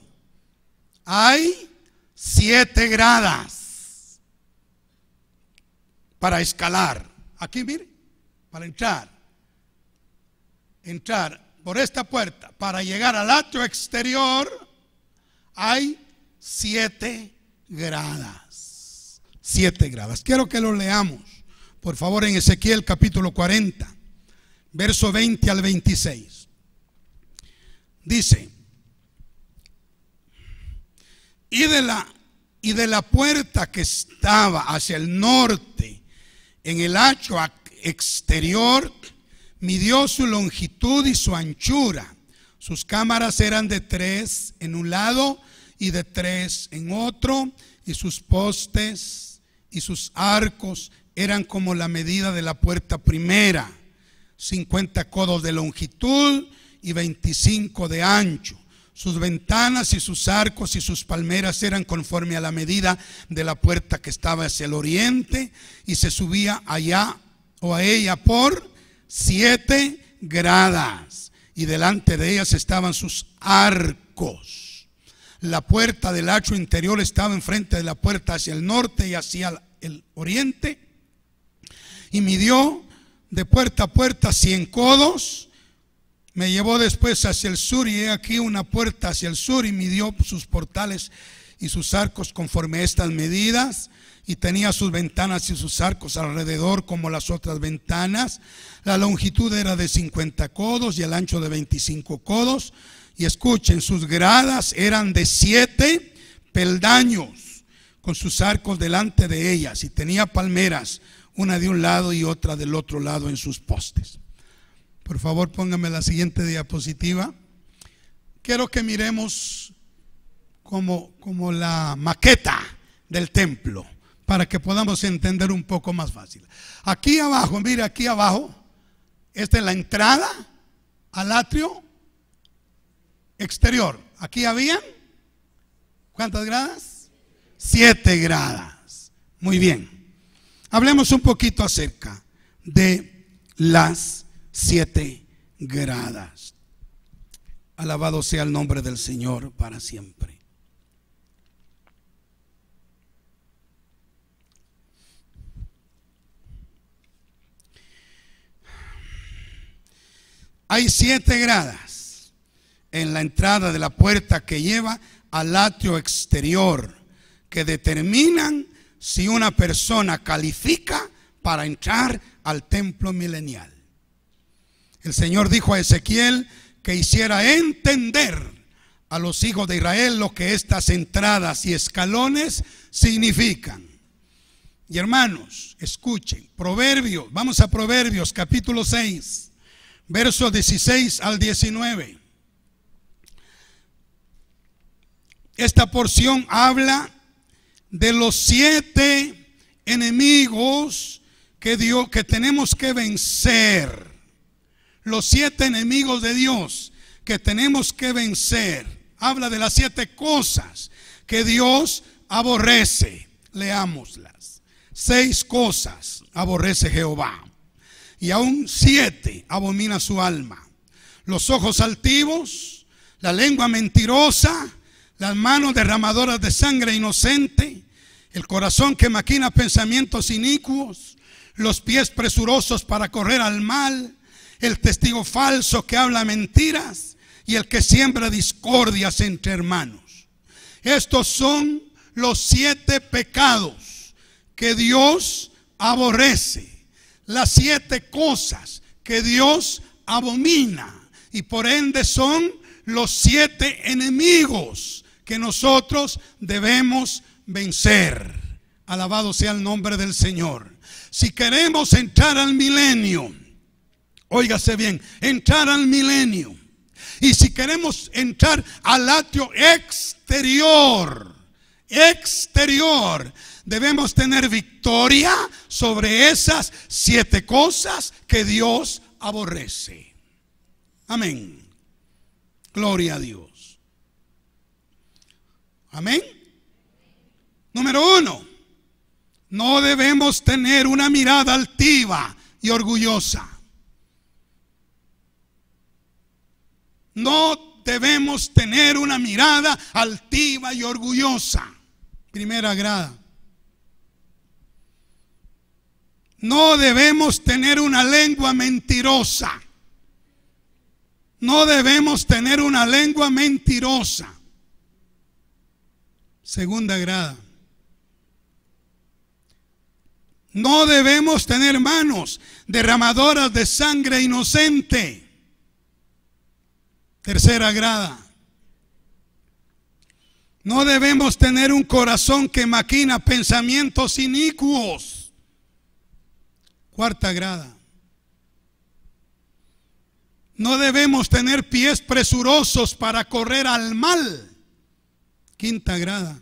hay 7 gradas para escalar. Aquí mire, para entrar por esta puerta, para llegar al atrio exterior hay 7 gradas. 7 gradas. Quiero que lo leamos, por favor, en Ezequiel capítulo 40, verso 20 al 26. Dice: y de la puerta que estaba hacia el norte en el atrio exterior, midió su longitud y su anchura. Sus cámaras eran de 3 en un lado y de 3 en otro, y sus postes y sus arcos eran como la medida de la puerta primera, 50 codos de longitud y 25 de ancho. Sus ventanas y sus arcos y sus palmeras eran conforme a la medida de la puerta que estaba hacia el oriente, y se subía allá o a ella por 7 gradas, y delante de ellas estaban sus arcos. La puerta del atrio interior estaba enfrente de la puerta hacia el norte y hacia el oriente, y midió de puerta a puerta 100 codos. Me llevó después hacia el sur, y he aquí una puerta hacia el sur, y midió sus portales y sus arcos conforme a estas medidas, y tenía sus ventanas y sus arcos alrededor como las otras ventanas. La longitud era de 50 codos y el ancho de 25 codos. Y escuchen, sus gradas eran de 7 peldaños, con sus arcos delante de ellas, y tenía palmeras, una de un lado y otra del otro lado en sus postes. Por favor, póngame la siguiente diapositiva. Quiero que miremos como la maqueta del templo, para que podamos entender un poco más fácil. Aquí abajo, mire, aquí abajo, esta es la entrada al atrio exterior. Aquí habían, ¿cuántas gradas? 7 gradas. Muy bien. Hablemos un poquito acerca de las 7 gradas. Alabado sea el nombre del Señor para siempre. Hay 7 gradas en la entrada de la puerta que lleva al atrio exterior, que determinan si una persona califica para entrar al templo milenial. El Señor dijo a Ezequiel que hiciera entender a los hijos de Israel lo que estas entradas y escalones significan. Y hermanos, escuchen, Proverbios, vamos a Proverbios capítulo 6, versos 16 al 19. Esta porción habla de los 7 enemigos que tenemos que vencer. Los 7 enemigos de Dios que tenemos que vencer. Habla de las 7 cosas que Dios aborrece. Leámoslas. 6 cosas aborrece Jehová, y aún 7 abomina su alma: los ojos altivos, la lengua mentirosa, las manos derramadoras de sangre inocente, el corazón que maquina pensamientos inicuos, los pies presurosos para correr al mal, el testigo falso que habla mentiras y el que siembra discordias entre hermanos. Estos son los 7 pecados que Dios aborrece, las 7 cosas que Dios abomina, y por ende son los 7 enemigos que nosotros debemos vencer. Alabado sea el nombre del Señor. Si queremos entrar al milenio, óigase bien, entrar al milenio, y si queremos entrar al atrio exterior, debemos tener victoria sobre esas 7 cosas que Dios aborrece. Amén. Gloria a Dios. Amén. Número 1, no debemos tener una mirada altiva y orgullosa. No debemos tener una mirada altiva y orgullosa. Primera grada. No debemos tener una lengua mentirosa. No debemos tener una lengua mentirosa. Segunda grada. No debemos tener manos derramadoras de sangre inocente. Tercera grada. No debemos tener un corazón que maquina pensamientos inicuos. Cuarta grada. No debemos tener pies presurosos para correr al mal. Quinta grada.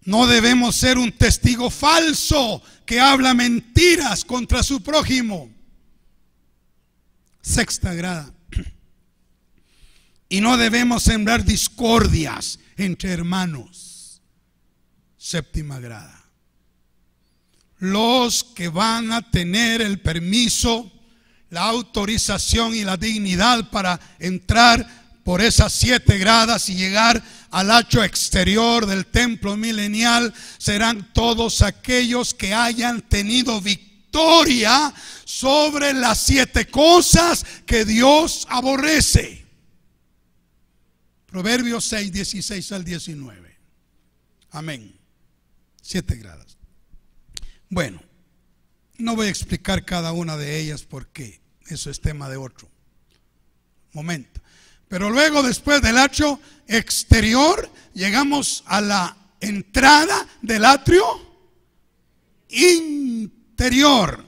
No debemos ser un testigo falso que habla mentiras contra su prójimo. Sexta grada. Y no debemos sembrar discordias entre hermanos. Séptima grada. Los que van a tener el permiso, la autorización y la dignidad para entrar por esas 7 gradas y llegar al atrio exterior del templo milenial serán todos aquellos que hayan tenido victoria sobre las 7 cosas que Dios aborrece. Proverbios 6, 16 al 19. Amén. 7 gradas. Bueno, no voy a explicar cada una de ellas porque eso es tema de otro momento. Pero luego, después del atrio exterior, llegamos a la entrada del atrio interior.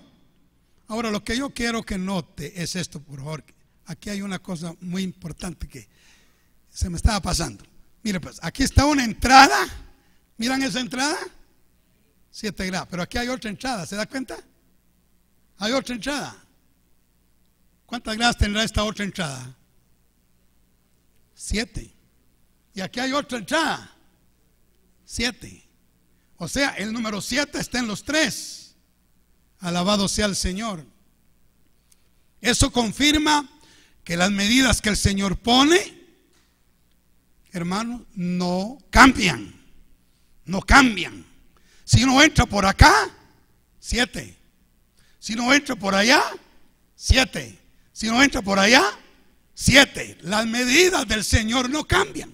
Ahora, lo que yo quiero que note es esto, por favor. Aquí hay una cosa muy importante que se me estaba pasando. Mire, pues, aquí está una entrada. ¿Miran esa entrada? 7 grados. Pero aquí hay otra entrada, ¿se da cuenta? Hay otra entrada. ¿Cuántas gradas tendrá esta otra entrada? 7. Y aquí hay otra entrada. 7. O sea, el número 7 está en los 3. Alabado sea el Señor. Eso confirma que las medidas que el Señor pone, hermanos, no cambian. No cambian. Si uno entra por acá, 7. Si uno entra por allá, 7. Si uno entra por allá, 7. Las medidas del Señor no cambian.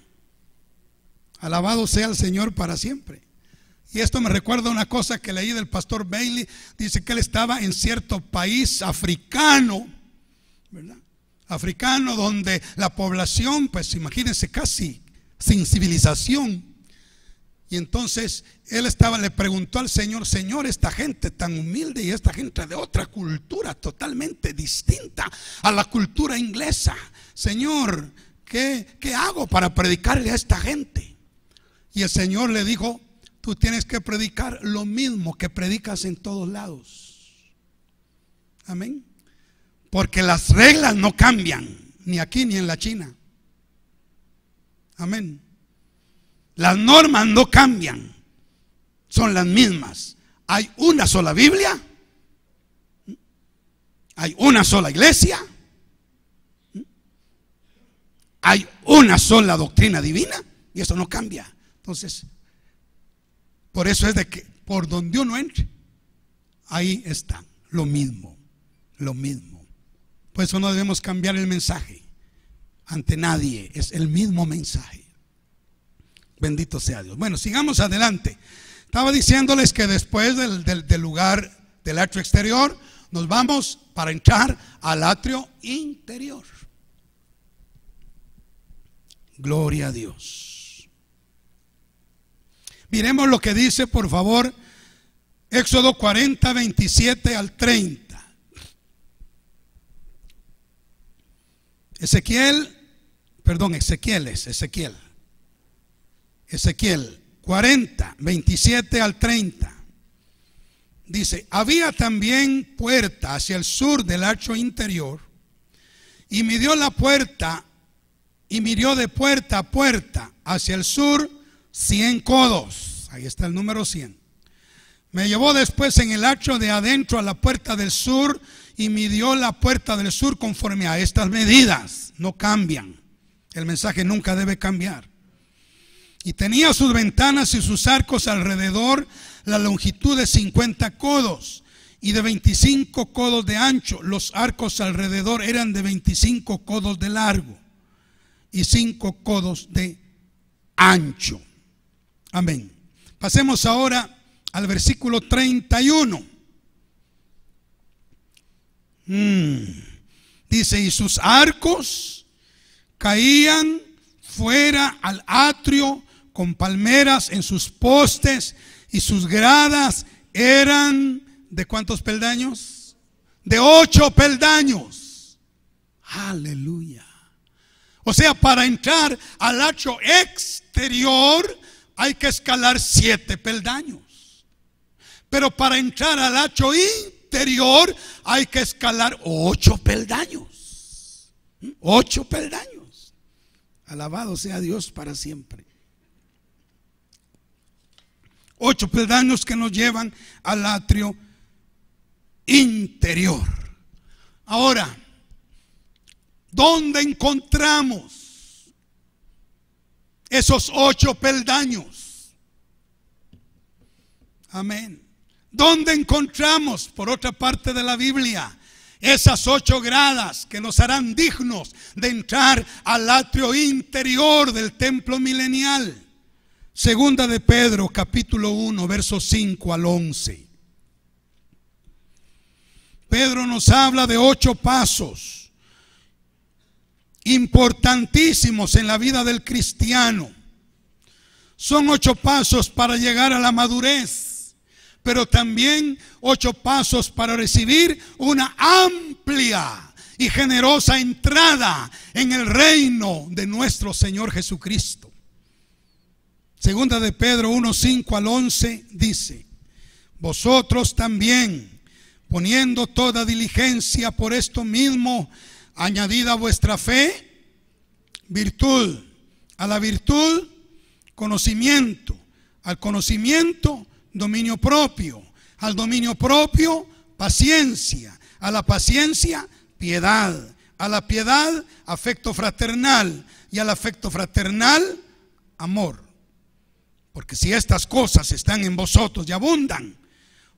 Alabado sea el Señor para siempre. Y esto me recuerda una cosa que leí del pastor Bailey. Dice que él estaba en cierto país africano, ¿verdad? Africano, donde la población, pues imagínense, casi sin civilización. Y entonces él le preguntó al Señor: Señor, esta gente tan humilde y esta gente de otra cultura totalmente distinta a la cultura inglesa, Señor, ¿qué hago para predicarle a esta gente? Y el Señor le dijo: tú tienes que predicar lo mismo que predicas en todos lados. Amén. Porque las reglas no cambian, ni aquí ni en la China. Amén. Las normas no cambian, son las mismas. Hay una sola Biblia, hay una sola iglesia, hay una sola doctrina divina, y eso no cambia. Entonces, por eso es de que por donde uno entre, ahí está lo mismo. lo mismo. Por eso no debemos cambiar el mensaje ante nadie, es el mismo mensaje. Bendito sea Dios. Bueno, sigamos adelante. Estaba diciéndoles que después del lugar del atrio exterior, nos vamos para entrar al atrio interior. Gloria a Dios. Miremos lo que dice, por favor, Éxodo 40, 27 al 30. Ezequiel 40, 27 al 30. Dice: había también puerta hacia el sur del atrio interior, y midió la puerta, y midió de puerta a puerta hacia el sur 100 codos. Ahí está el número 100. Me llevó después en el atrio de adentro a la puerta del sur, y midió la puerta del sur conforme a estas medidas. No cambian. El mensaje nunca debe cambiar. Y tenía sus ventanas y sus arcos alrededor la longitud de 50 codos y de 25 codos de ancho. Los arcos alrededor eran de 25 codos de largo y 5 codos de ancho. Amén. Pasemos ahora al versículo 31. Dice: y sus arcos caían fuera al atrio con palmeras en sus postes, y sus gradas eran ¿de cuántos peldaños? De 8 peldaños. Aleluya. O sea, para entrar al atrio exterior hay que escalar 7 peldaños. Pero para entrar al atrio interior hay que escalar 8 peldaños. 8 peldaños. Alabado sea Dios para siempre. 8 peldaños que nos llevan al atrio interior. Ahora, ¿dónde encontramos esos 8 peldaños? Amén. ¿Dónde encontramos, por otra parte de la Biblia, esas 8 gradas que nos harán dignos de entrar al atrio interior del templo milenial? Segunda de Pedro, capítulo 1, versos 5 al 11. Pedro nos habla de 8 pasos importantísimos en la vida del cristiano. Son 8 pasos para llegar a la madurez, pero también 8 pasos para recibir una amplia y generosa entrada en el reino de nuestro Señor Jesucristo. Segunda de Pedro 1, 5 al 11 dice: vosotros también, poniendo toda diligencia por esto mismo, añadid a vuestra fe virtud, a la virtud conocimiento, al conocimiento dominio propio, al dominio propio paciencia, a la paciencia piedad, a la piedad afecto fraternal, y al afecto fraternal amor. Porque si estas cosas están en vosotros y abundan,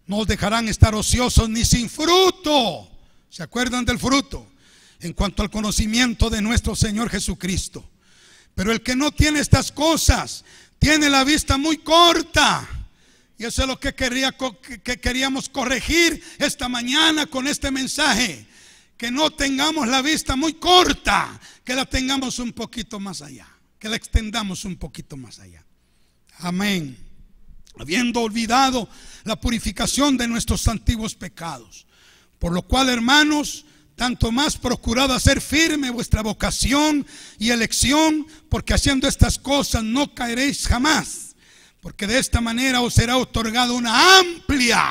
no os dejarán estar ociosos ni sin fruto. ¿Se acuerdan del fruto? En cuanto al conocimiento de nuestro Señor Jesucristo. Pero el que no tiene estas cosas tiene la vista muy corta. Y eso es lo que queríamos corregir esta mañana con este mensaje. Que no tengamos la vista muy corta, que la tengamos un poquito más allá, que la extendamos un poquito más allá. Amén. Habiendo olvidado la purificación de nuestros antiguos pecados, por lo cual, hermanos, tanto más procurad hacer firme vuestra vocación y elección, porque haciendo estas cosas no caeréis jamás, porque de esta manera os será otorgado una amplia,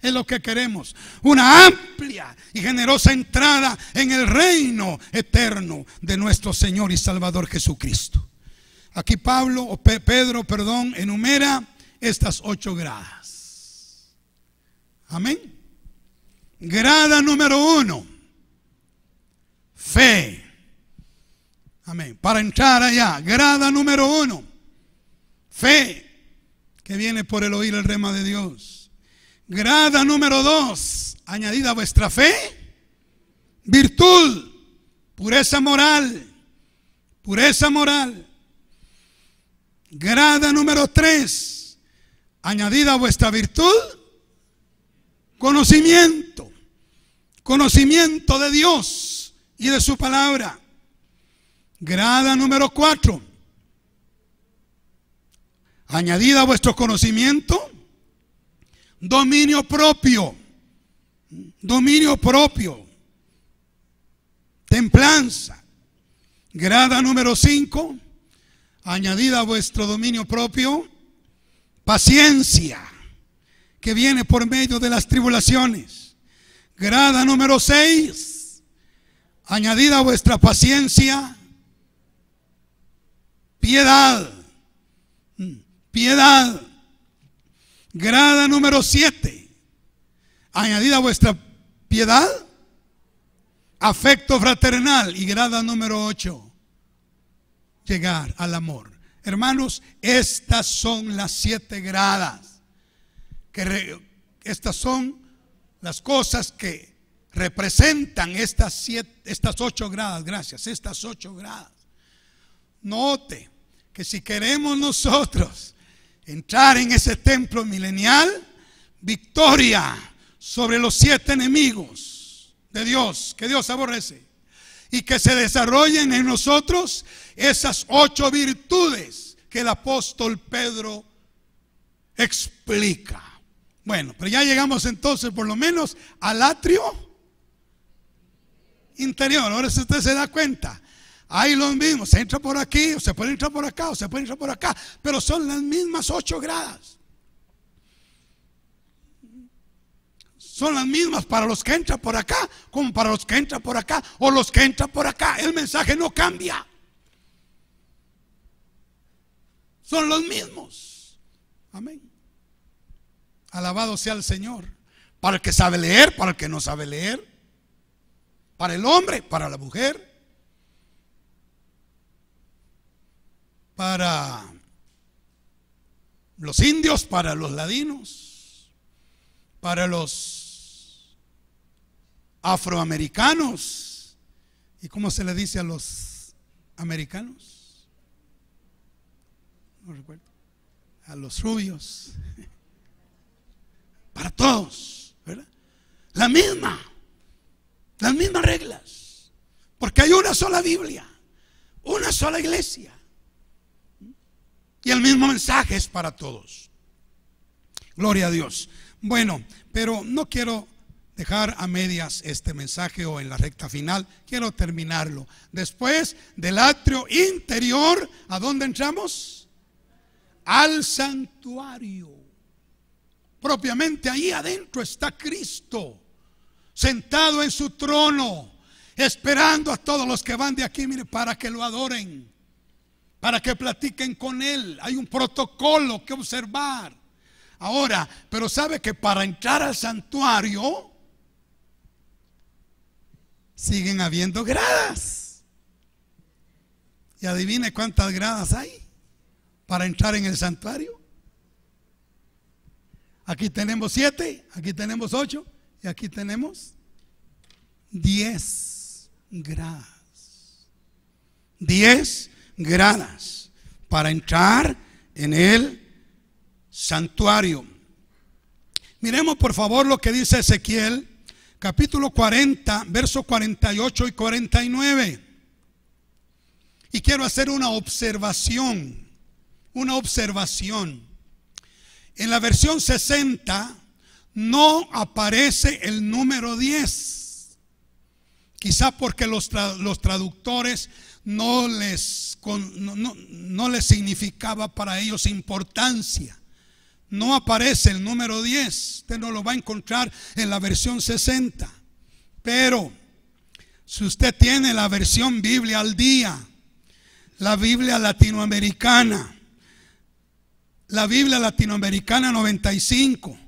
es lo que queremos, una amplia y generosa entrada en el reino eterno de nuestro Señor y Salvador Jesucristo. Aquí Pedro, enumera estas 8 gradas. Amén. Grada número 1, fe. Amén. Para entrar allá, grada número 1, fe, que viene por el oír el rema de Dios. Grada número 2, añadida a vuestra fe, Virtud, pureza moral, pureza moral. Grada número 3, añadida a vuestra virtud, conocimiento. Conocimiento de Dios y de su palabra. Grada número 4, añadida a vuestro conocimiento, dominio propio. Dominio propio. Templanza. Grada número 5, añadida a vuestro dominio propio, paciencia, que viene por medio de las tribulaciones. Grada número 6, añadida a vuestra paciencia, piedad. Piedad. Grada número 7, añadida a vuestra piedad, afecto fraternal. Y grada número 8, llegar al amor. Hermanos, estas son las 7 gradas. Estas son las cosas que representan estas 8 gradas. Gracias, estas 8 gradas. Note que si queremos nosotros entrar en ese templo milenial, victoria sobre los 7 enemigos de Dios, que Dios aborrece, y que se desarrollen en nosotros esas 8 virtudes que el apóstol Pedro explica. Bueno, pero ya llegamos entonces por lo menos al atrio interior. Ahora si usted se da cuenta, hay los mismos, se entra por aquí, o se puede entrar por acá, o se puede entrar por acá, pero son las mismas 8 gradas. Son las mismas para los que entran por acá como para los que entran por acá o los que entran por acá. El mensaje no cambia. Son los mismos. Amén. Alabado sea el Señor. Para el que sabe leer, para el que no sabe leer, para el hombre, para la mujer, para los indios, para los ladinos, para los afroamericanos. ¿Y cómo se le dice a los americanos? No recuerdo. A los rubios. Para todos, ¿verdad? Las mismas reglas. Porque hay una sola Biblia, una sola iglesia. Y el mismo mensaje es para todos. Gloria a Dios. Bueno, pero no quiero dejar a medias este mensaje o en la recta final. Quiero terminarlo. Después del atrio interior, ¿a dónde entramos? Al santuario. Propiamente ahí adentro está Cristo, sentado en su trono, esperando a todos los que van de aquí, mire, para que lo adoren, para que platiquen con Él. Hay un protocolo que observar. Ahora, pero sabe que para entrar al santuario siguen habiendo gradas. Y adivine cuántas gradas hay para entrar en el santuario. Aquí tenemos 7, aquí tenemos 8 y aquí tenemos 10 gradas. 10 gradas para entrar en el santuario. Miremos por favor lo que dice Ezequiel, capítulo 40, versos 48 y 49. Y quiero hacer una observación. En la versión 60 no aparece el número 10. Quizá porque los traductores no les significaba para ellos importancia. No aparece el número 10. Usted no lo va a encontrar en la versión 60. Pero si usted tiene la versión Biblia al día, la Biblia latinoamericana, la Biblia latinoamericana 95,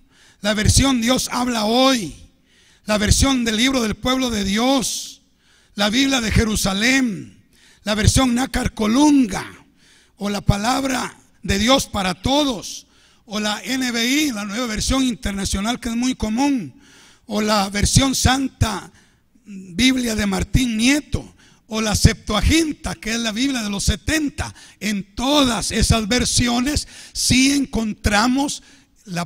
la versión Dios habla hoy, la versión del libro del pueblo de Dios, la Biblia de Jerusalén, la versión Nácar Colunga, o la palabra de Dios para todos, o la NBI, la nueva versión internacional que es muy común, o la versión Santa Biblia de Martín Nieto o la Septuaginta, que es la Biblia de los 70, en todas esas versiones sí encontramos la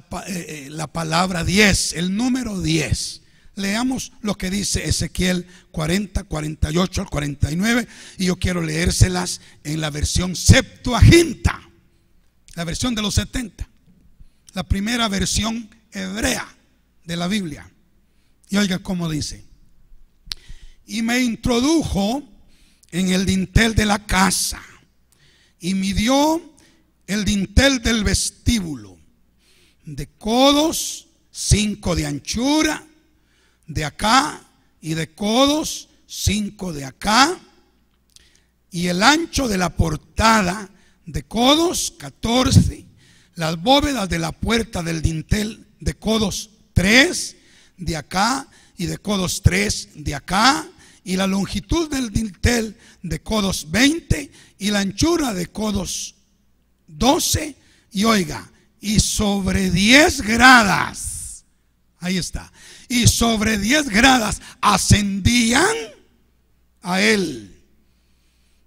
palabra 10, el número 10. Leamos lo que dice Ezequiel 40, 48 al 49, y yo quiero leérselas en la versión Septuaginta, la versión de los 70, la primera versión hebrea de la Biblia. Y oiga cómo dice: y me introdujo en el dintel de la casa y midió el dintel del vestíbulo de codos 5 de anchura de acá y de codos 5 de acá, y el ancho de la portada de codos 14, las bóvedas de la puerta del dintel de codos 3 de acá y de codos 3 de acá, y la longitud del dintel de codos 20 y la anchura de codos 12, y oiga, y sobre 10 gradas, ahí está, y sobre 10 gradas ascendían a él,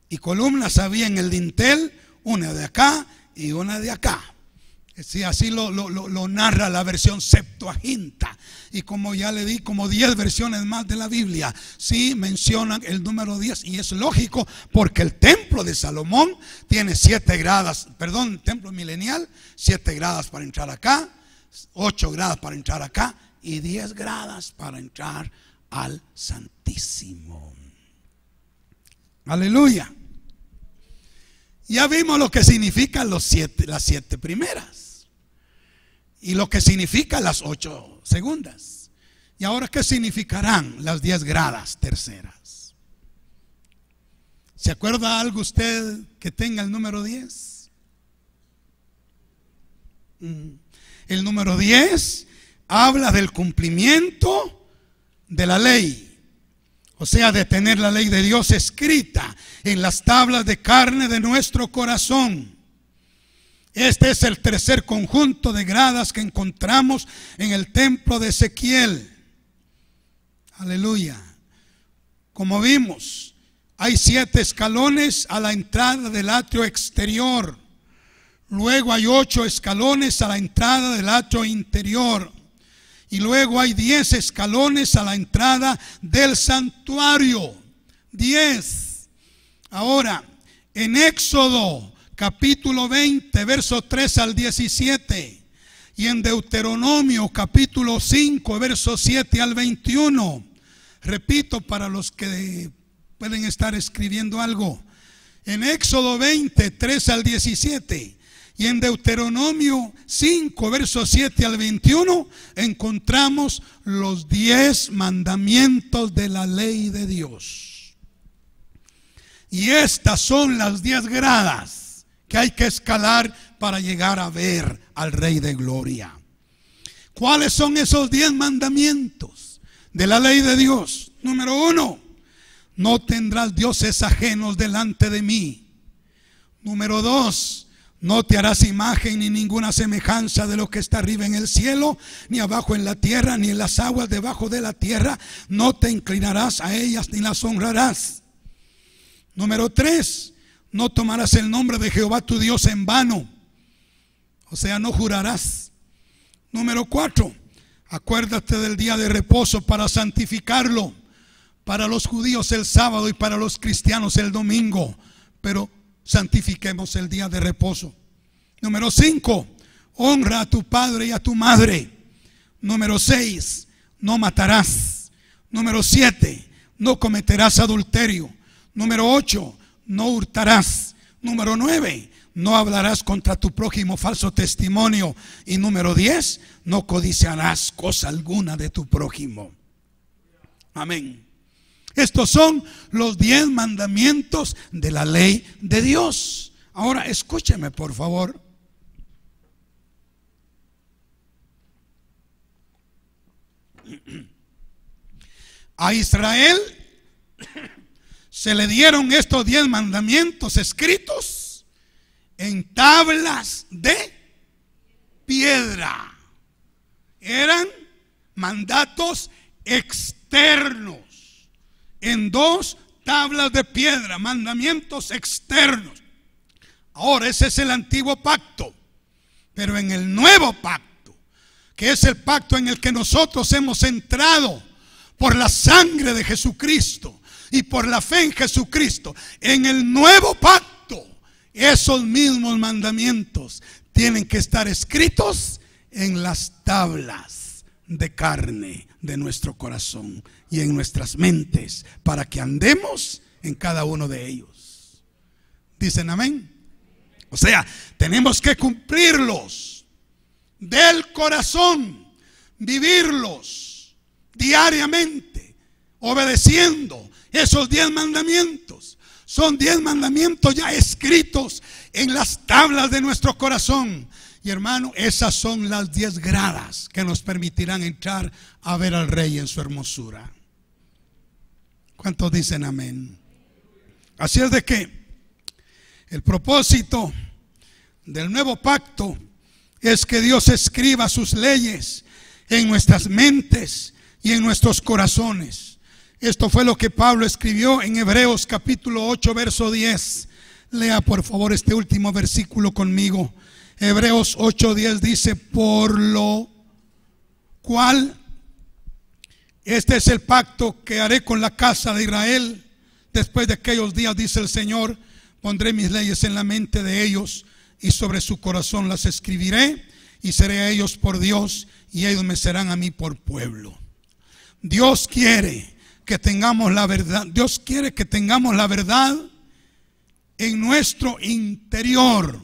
y columnas había en el dintel, una de acá y una de acá. Sí, así lo narra la versión Septuaginta. Y como ya le di, como 10 versiones más de la Biblia sí mencionan el número 10, y es lógico porque el templo de Salomón tiene 7 gradas, perdón, templo milenial, 7 gradas para entrar acá, 8 gradas para entrar acá y 10 gradas para entrar al Santísimo. Aleluya. Ya vimos lo que significan las 7 primeras y lo que significan las 8 segundas. Y ahora, ¿qué significarán las 10 gradas terceras? ¿Se acuerda algo usted que tenga el número 10? El número 10 habla del cumplimiento de la ley. O sea, de tener la ley de Dios escrita en las tablas de carne de nuestro corazón. Este es el tercer conjunto de gradas que encontramos en el templo de Ezequiel. Aleluya. Como vimos, hay 7 escalones a la entrada del atrio exterior. Luego hay 8 escalones a la entrada del atrio interior. Y luego hay 10 escalones a la entrada del santuario. 10. Ahora, en Éxodo capítulo 20, versos 3 al 17. Y en Deuteronomio capítulo 5, versos 7 al 21. Repito para los que pueden estar escribiendo algo. En Éxodo 20, 3 al 17. Y en Deuteronomio 5, versos 7 al 21, encontramos los 10 mandamientos de la ley de Dios. Y estas son las 10 gradas que hay que escalar para llegar a ver al Rey de Gloria. ¿Cuáles son esos 10 mandamientos de la ley de Dios? Número 1, no tendrás dioses ajenos delante de mí. Número 2, no te harás imagen ni ninguna semejanza de lo que está arriba en el cielo, ni abajo en la tierra, ni en las aguas debajo de la tierra. No te inclinarás a ellas ni las honrarás. Número 3, no tomarás el nombre de Jehová tu Dios en vano. O sea, no jurarás. Número 4, acuérdate del día de reposo para santificarlo. Para los judíos el sábado y para los cristianos el domingo. Pero santifiquemos el día de reposo. Número 5, honra a tu padre y a tu madre. Número 6, no matarás. Número 7, no cometerás adulterio. Número 8, no hurtarás. Número 9, no hablarás contra tu prójimo falso testimonio. Y número 10, no codiciarás cosa alguna de tu prójimo. Amén. Estos son los 10 mandamientos de la ley de Dios. Ahora escúcheme por favor. A Israel se le dieron estos 10 mandamientos escritos en tablas de piedra. Eran mandatos externos. en 2 tablas de piedra, mandamientos externos. Ahora, ese es el antiguo pacto. Pero en el nuevo pacto, que es el pacto en el que nosotros hemos entrado por la sangre de Jesucristo y por la fe en Jesucristo, en el nuevo pacto, esos mismos mandamientos tienen que estar escritos en las tablas de carne de nuestro corazón y en nuestras mentes, para que andemos en cada uno de ellos. ¿Dicen amén? O sea, tenemos que cumplirlos del corazón, vivirlos diariamente, obedeciendo esos 10 mandamientos. Son 10 mandamientos ya escritos en las tablas de nuestro corazón. Y hermano, esas son las 10 gradas que nos permitirán entrar a ver al Rey en su hermosura. ¿Cuántos dicen amén? Así es de que el propósito del nuevo pacto es que Dios escriba sus leyes en nuestras mentes y en nuestros corazones. Esto fue lo que Pablo escribió en Hebreos capítulo 8, verso 10. Lea por favor este último versículo conmigo. Hebreos 8:10 dice: por lo cual este es el pacto que haré con la casa de Israel después de aquellos días, dice el Señor. Pondré mis leyes en la mente de ellos y sobre su corazón las escribiré, y seré a ellos por Dios y ellos me serán a mí por pueblo. Dios quiere que tengamos la verdad. Dios quiere que tengamos la verdad en nuestro interior,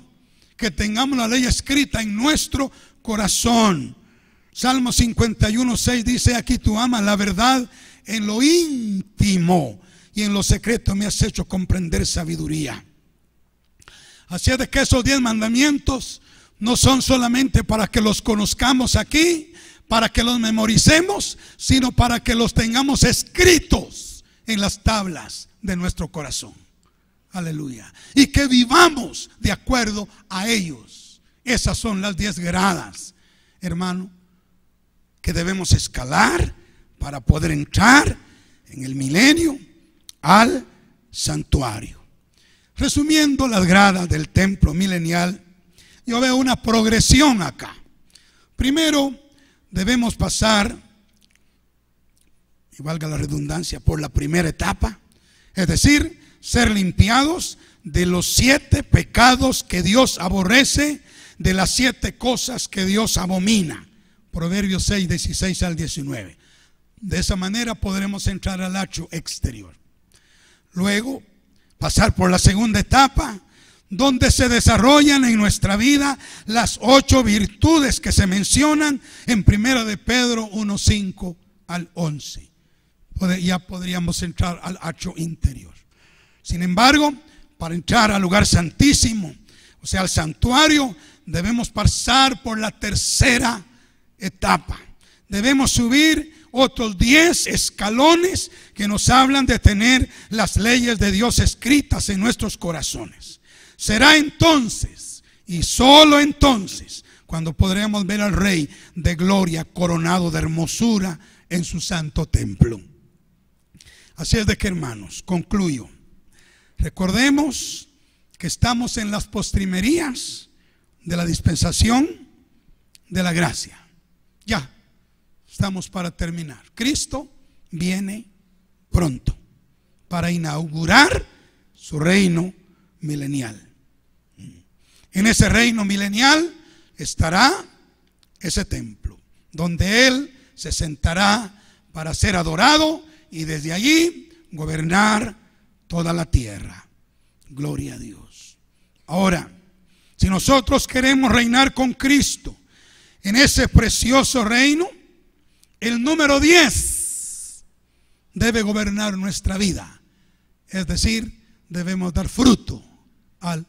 que tengamos la ley escrita en nuestro corazón. Salmo 51:6 dice: aquí tú amas la verdad en lo íntimo y en lo secreto me has hecho comprender sabiduría. Así es de que esos 10 mandamientos no son solamente para que los conozcamos aquí, para que los memoricemos, sino para que los tengamos escritos en las tablas de nuestro corazón. Aleluya. Y que vivamos de acuerdo a ellos. Esas son las 10 gradas, hermano, que debemos escalar para poder entrar en el milenio al santuario. Resumiendo las gradas del templo milenial, yo veo una progresión acá. Primero debemos pasar, y valga la redundancia, por la primera etapa, es decir, ser limpiados de los 7 pecados que Dios aborrece, de las 7 cosas que Dios abomina. Proverbios 6, 16 al 19. De esa manera podremos entrar al atrio exterior. Luego pasar por la segunda etapa, donde se desarrollan en nuestra vida las 8 virtudes que se mencionan en 1 de Pedro 1:5 al 11. Ya podríamos entrar al atrio interior. Sin embargo, para entrar al lugar santísimo, o sea, al santuario, debemos pasar por la tercera etapa. Debemos subir otros 10 escalones que nos hablan de tener las leyes de Dios escritas en nuestros corazones. Será entonces, y solo entonces, cuando podremos ver al Rey de gloria coronado de hermosura en su santo templo. Así es de que, hermanos, concluyo. Recordemos que estamos en las postrimerías de la dispensación de la gracia. Ya estamos para terminar. Cristo viene pronto para inaugurar su reino milenial. En ese reino milenial estará ese templo, donde Él se sentará para ser adorado y desde allí gobernar toda la tierra. Gloria a Dios. Ahora, si nosotros queremos reinar con Cristo en ese precioso reino, el número 10 debe gobernar nuestra vida. Es decir, debemos dar fruto al...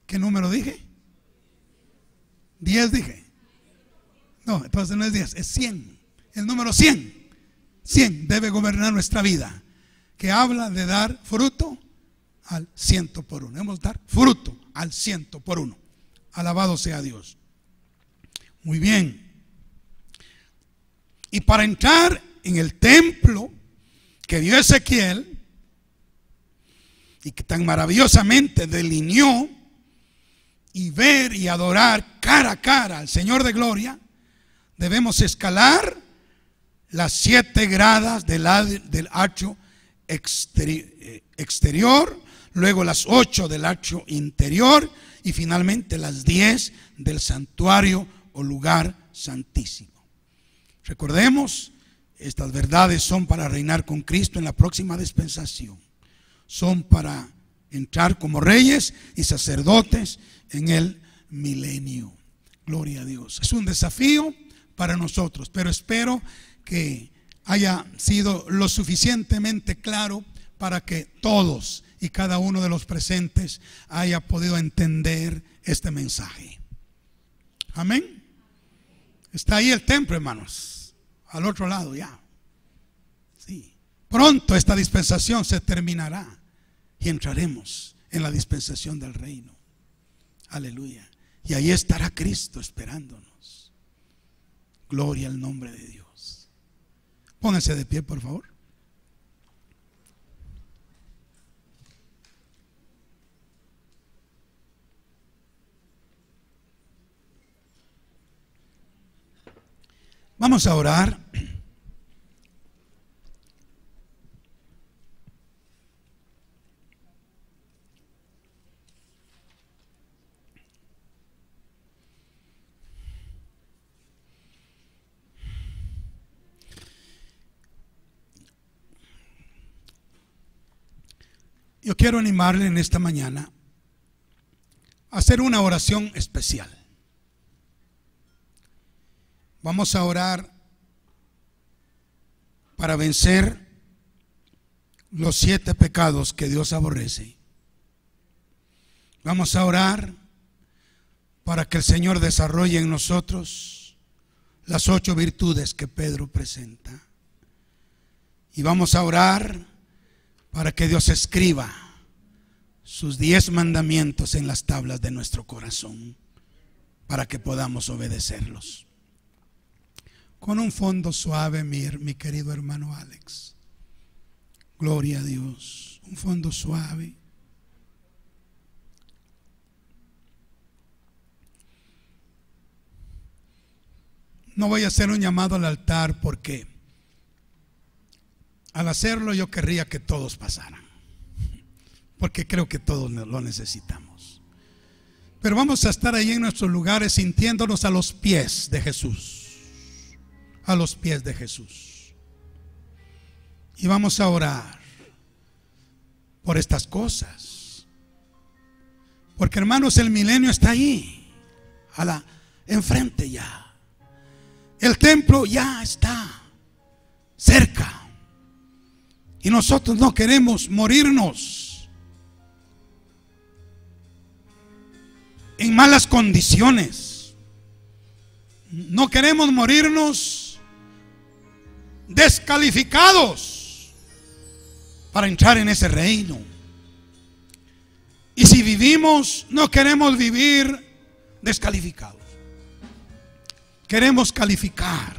¿Qué número dije? 10 dije. No, entonces no es 10, es 100. El número 100. 100 debe gobernar nuestra vida, que habla de dar fruto al 100 por 1. Debemos dar fruto al 100 por 1. Alabado sea Dios. Muy bien. Y para entrar en el templo, que vio Ezequiel y que tan maravillosamente delineó, y ver y adorar cara a cara al Señor de gloria, debemos escalar las 7 gradas del atrio exterior, luego las 8 del atrio interior y finalmente las 10 del santuario o lugar santísimo. Recordemos, estas verdades son para reinar con Cristo en la próxima dispensación. Son para entrar como reyes y sacerdotes en el milenio. Gloria a Dios. Es un desafío para nosotros, pero espero que haya sido lo suficientemente claro para que todos y cada uno de los presentes haya podido entender este mensaje. Amén. Está ahí el templo, hermanos, al otro lado ya. Sí. Pronto esta dispensación se terminará y entraremos en la dispensación del reino. Aleluya. Y ahí estará Cristo esperándonos. Gloria al nombre de Dios. Pónganse de pie, por favor. Vamos a orar. Yo quiero animarle en esta mañana a hacer una oración especial. Vamos a orar para vencer los 7 pecados que Dios aborrece. Vamos a orar para que el Señor desarrolle en nosotros las 8 virtudes que Pedro presenta. Y vamos a orar para que Dios escriba sus 10 mandamientos en las tablas de nuestro corazón, para que podamos obedecerlos. Con un fondo suave, mi querido hermano Alex. Gloria a Dios. Un fondo suave. No voy a hacer un llamado al altar porque al hacerlo yo querría que todos pasaran, porque creo que todos lo necesitamos. Pero vamos a estar ahí en nuestros lugares sintiéndonos a los pies de Jesús, a los pies de Jesús. Y vamos a orar por estas cosas, porque hermanos, el milenio está ahí, enfrente ya. El templo ya está cerca. Y nosotros no queremos morirnos en malas condiciones. No queremos morirnos descalificados para entrar en ese reino. Y si vivimos, no queremos vivir descalificados. Queremos calificar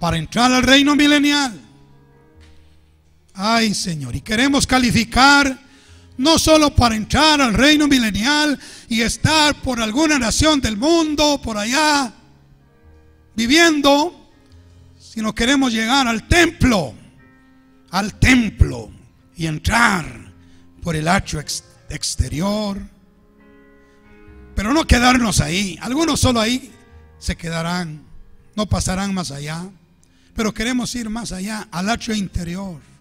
para entrar al reino milenial. Ay, Señor, y queremos calificar no solo para entrar al reino milenial y estar por alguna nación del mundo por allá viviendo, sino queremos llegar al templo y entrar por el atrio exterior, pero no quedarnos ahí. Algunos solo ahí se quedarán, no pasarán más allá, pero queremos ir más allá, al atrio interior.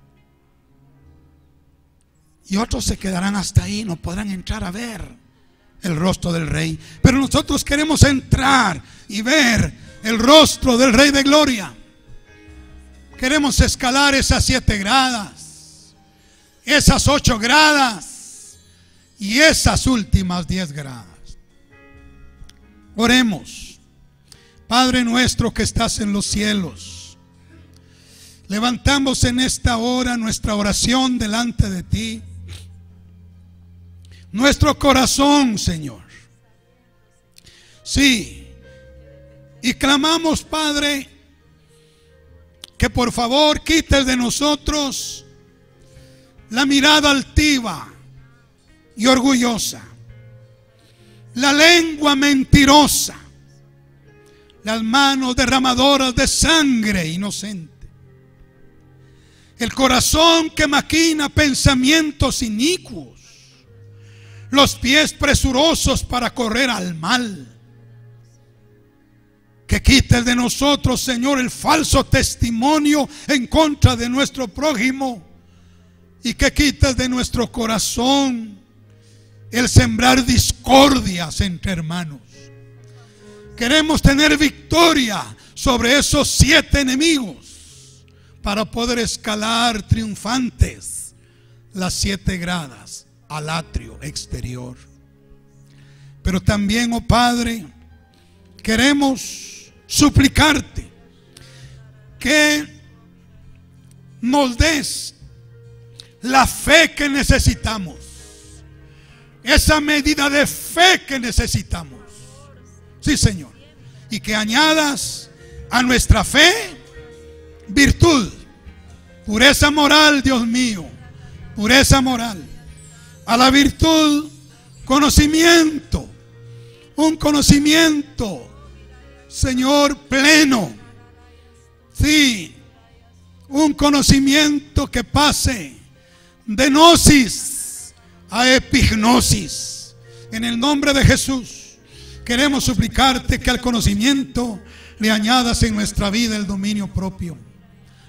Y otros se quedarán hasta ahí, no podrán entrar a ver el rostro del Rey. Pero nosotros queremos entrar y ver el rostro del Rey de Gloria. Queremos escalar esas 7 gradas, esas 8 gradas y esas últimas 10 gradas. Oremos. Padre nuestro que estás en los cielos, levantamos en esta hora nuestra oración delante de ti. Nuestro corazón, Señor. Sí. Y clamamos, Padre, que por favor quites de nosotros la mirada altiva y orgullosa, la lengua mentirosa, las manos derramadoras de sangre inocente, el corazón que maquina pensamientos inicuos, los pies presurosos para correr al mal. Que quites de nosotros, Señor, el falso testimonio en contra de nuestro prójimo, y que quites de nuestro corazón el sembrar discordias entre hermanos. Queremos tener victoria sobre esos 7 enemigos para poder escalar triunfantes las 7 gradas al atrio exterior. Pero también, oh Padre, queremos suplicarte que nos des la fe que necesitamos, esa medida de fe que necesitamos. Sí, Señor. Y que añadas a nuestra fe virtud, pureza moral, Dios mío, pureza moral. A la virtud, conocimiento, un conocimiento, Señor, pleno. Sí, un conocimiento que pase de gnosis a epignosis. En el nombre de Jesús queremos suplicarte que al conocimiento le añadas en nuestra vida el dominio propio.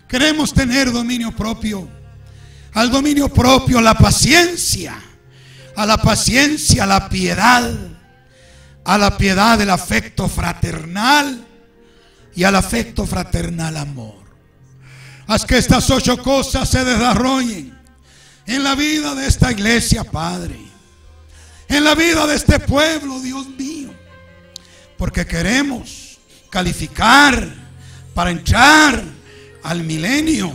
Queremos tener dominio propio. Al dominio propio la paciencia, a la paciencia la piedad, a la piedad el afecto fraternal y al afecto fraternal amor. Haz que estas 8 cosas se desarrollen en la vida de esta iglesia, Padre, en la vida de este pueblo, Dios mío, porque queremos calificar para entrar al milenio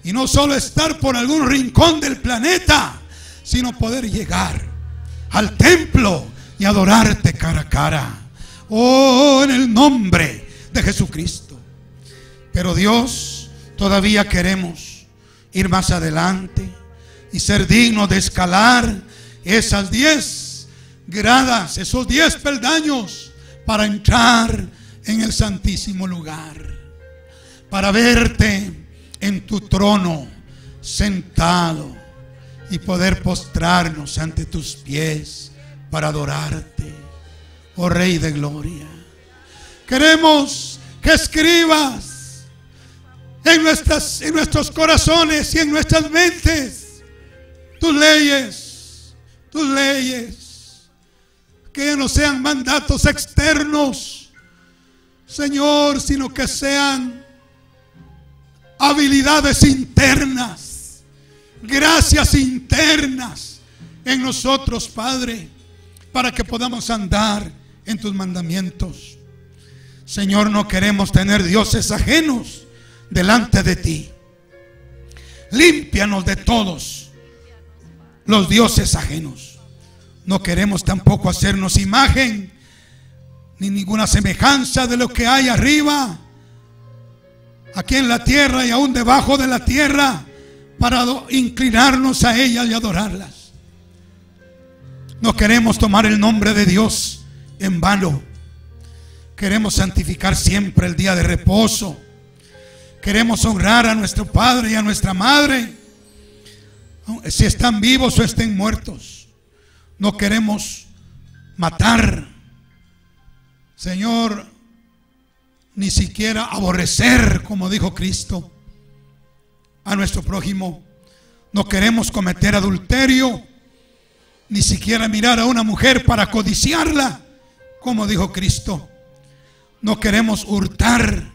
y no solo estar por algún rincón del planeta, sino poder llegar al templo y adorarte cara a cara. Oh, en el nombre de Jesucristo. Pero Dios, todavía queremos ir más adelante y ser dignos de escalar esas 10 gradas, esos 10 peldaños para entrar en el santísimo lugar, para verte en tu trono sentado y poder postrarnos ante tus pies para adorarte, oh Rey de Gloria. Queremos que escribas en nuestros corazones y en nuestras mentes tus leyes, que ya no sean mandatos externos, Señor, sino que sean habilidades internas, gracias internas en nosotros, Padre, para que podamos andar en tus mandamientos. Señor, no queremos tener dioses ajenos delante de ti. Límpianos de todos los dioses ajenos. No queremos tampoco hacernos imagen ni ninguna semejanza de lo que hay arriba, aquí en la tierra y aún debajo de la tierra, para inclinarnos a ellas y adorarlas. No queremos tomar el nombre de Dios en vano. Queremos santificar siempre el día de reposo. Queremos honrar a nuestro padre y a nuestra madre, si están vivos o estén muertos. No queremos matar, Señor, ni siquiera aborrecer, como dijo Cristo, a nuestro prójimo. No queremos cometer adulterio, ni siquiera mirar a una mujer para codiciarla, como dijo Cristo. No queremos hurtar,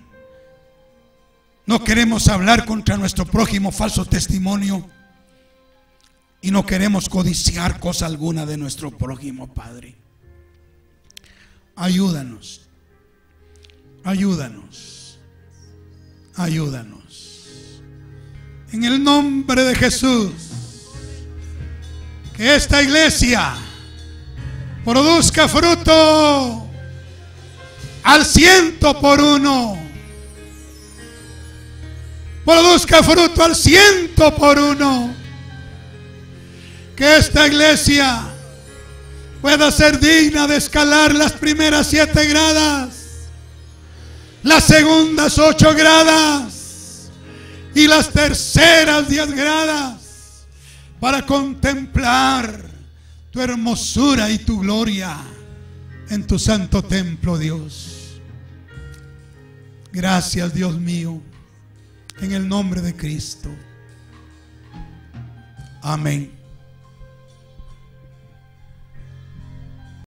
no queremos hablar contra nuestro prójimo falso testimonio, y no queremos codiciar cosa alguna de nuestro prójimo, Padre. Ayúdanos, ayúdanos, ayúdanos. En el nombre de Jesús, que esta iglesia produzca fruto al 100 por 1. produzca fruto al 100%. Que esta iglesia pueda ser digna de escalar las primeras 7 gradas, las segundas 8 gradas y las terceras 10 gradas, para contemplar tu hermosura y tu gloria en tu santo templo, Dios. Gracias, Dios mío, en el nombre de Cristo. Amén.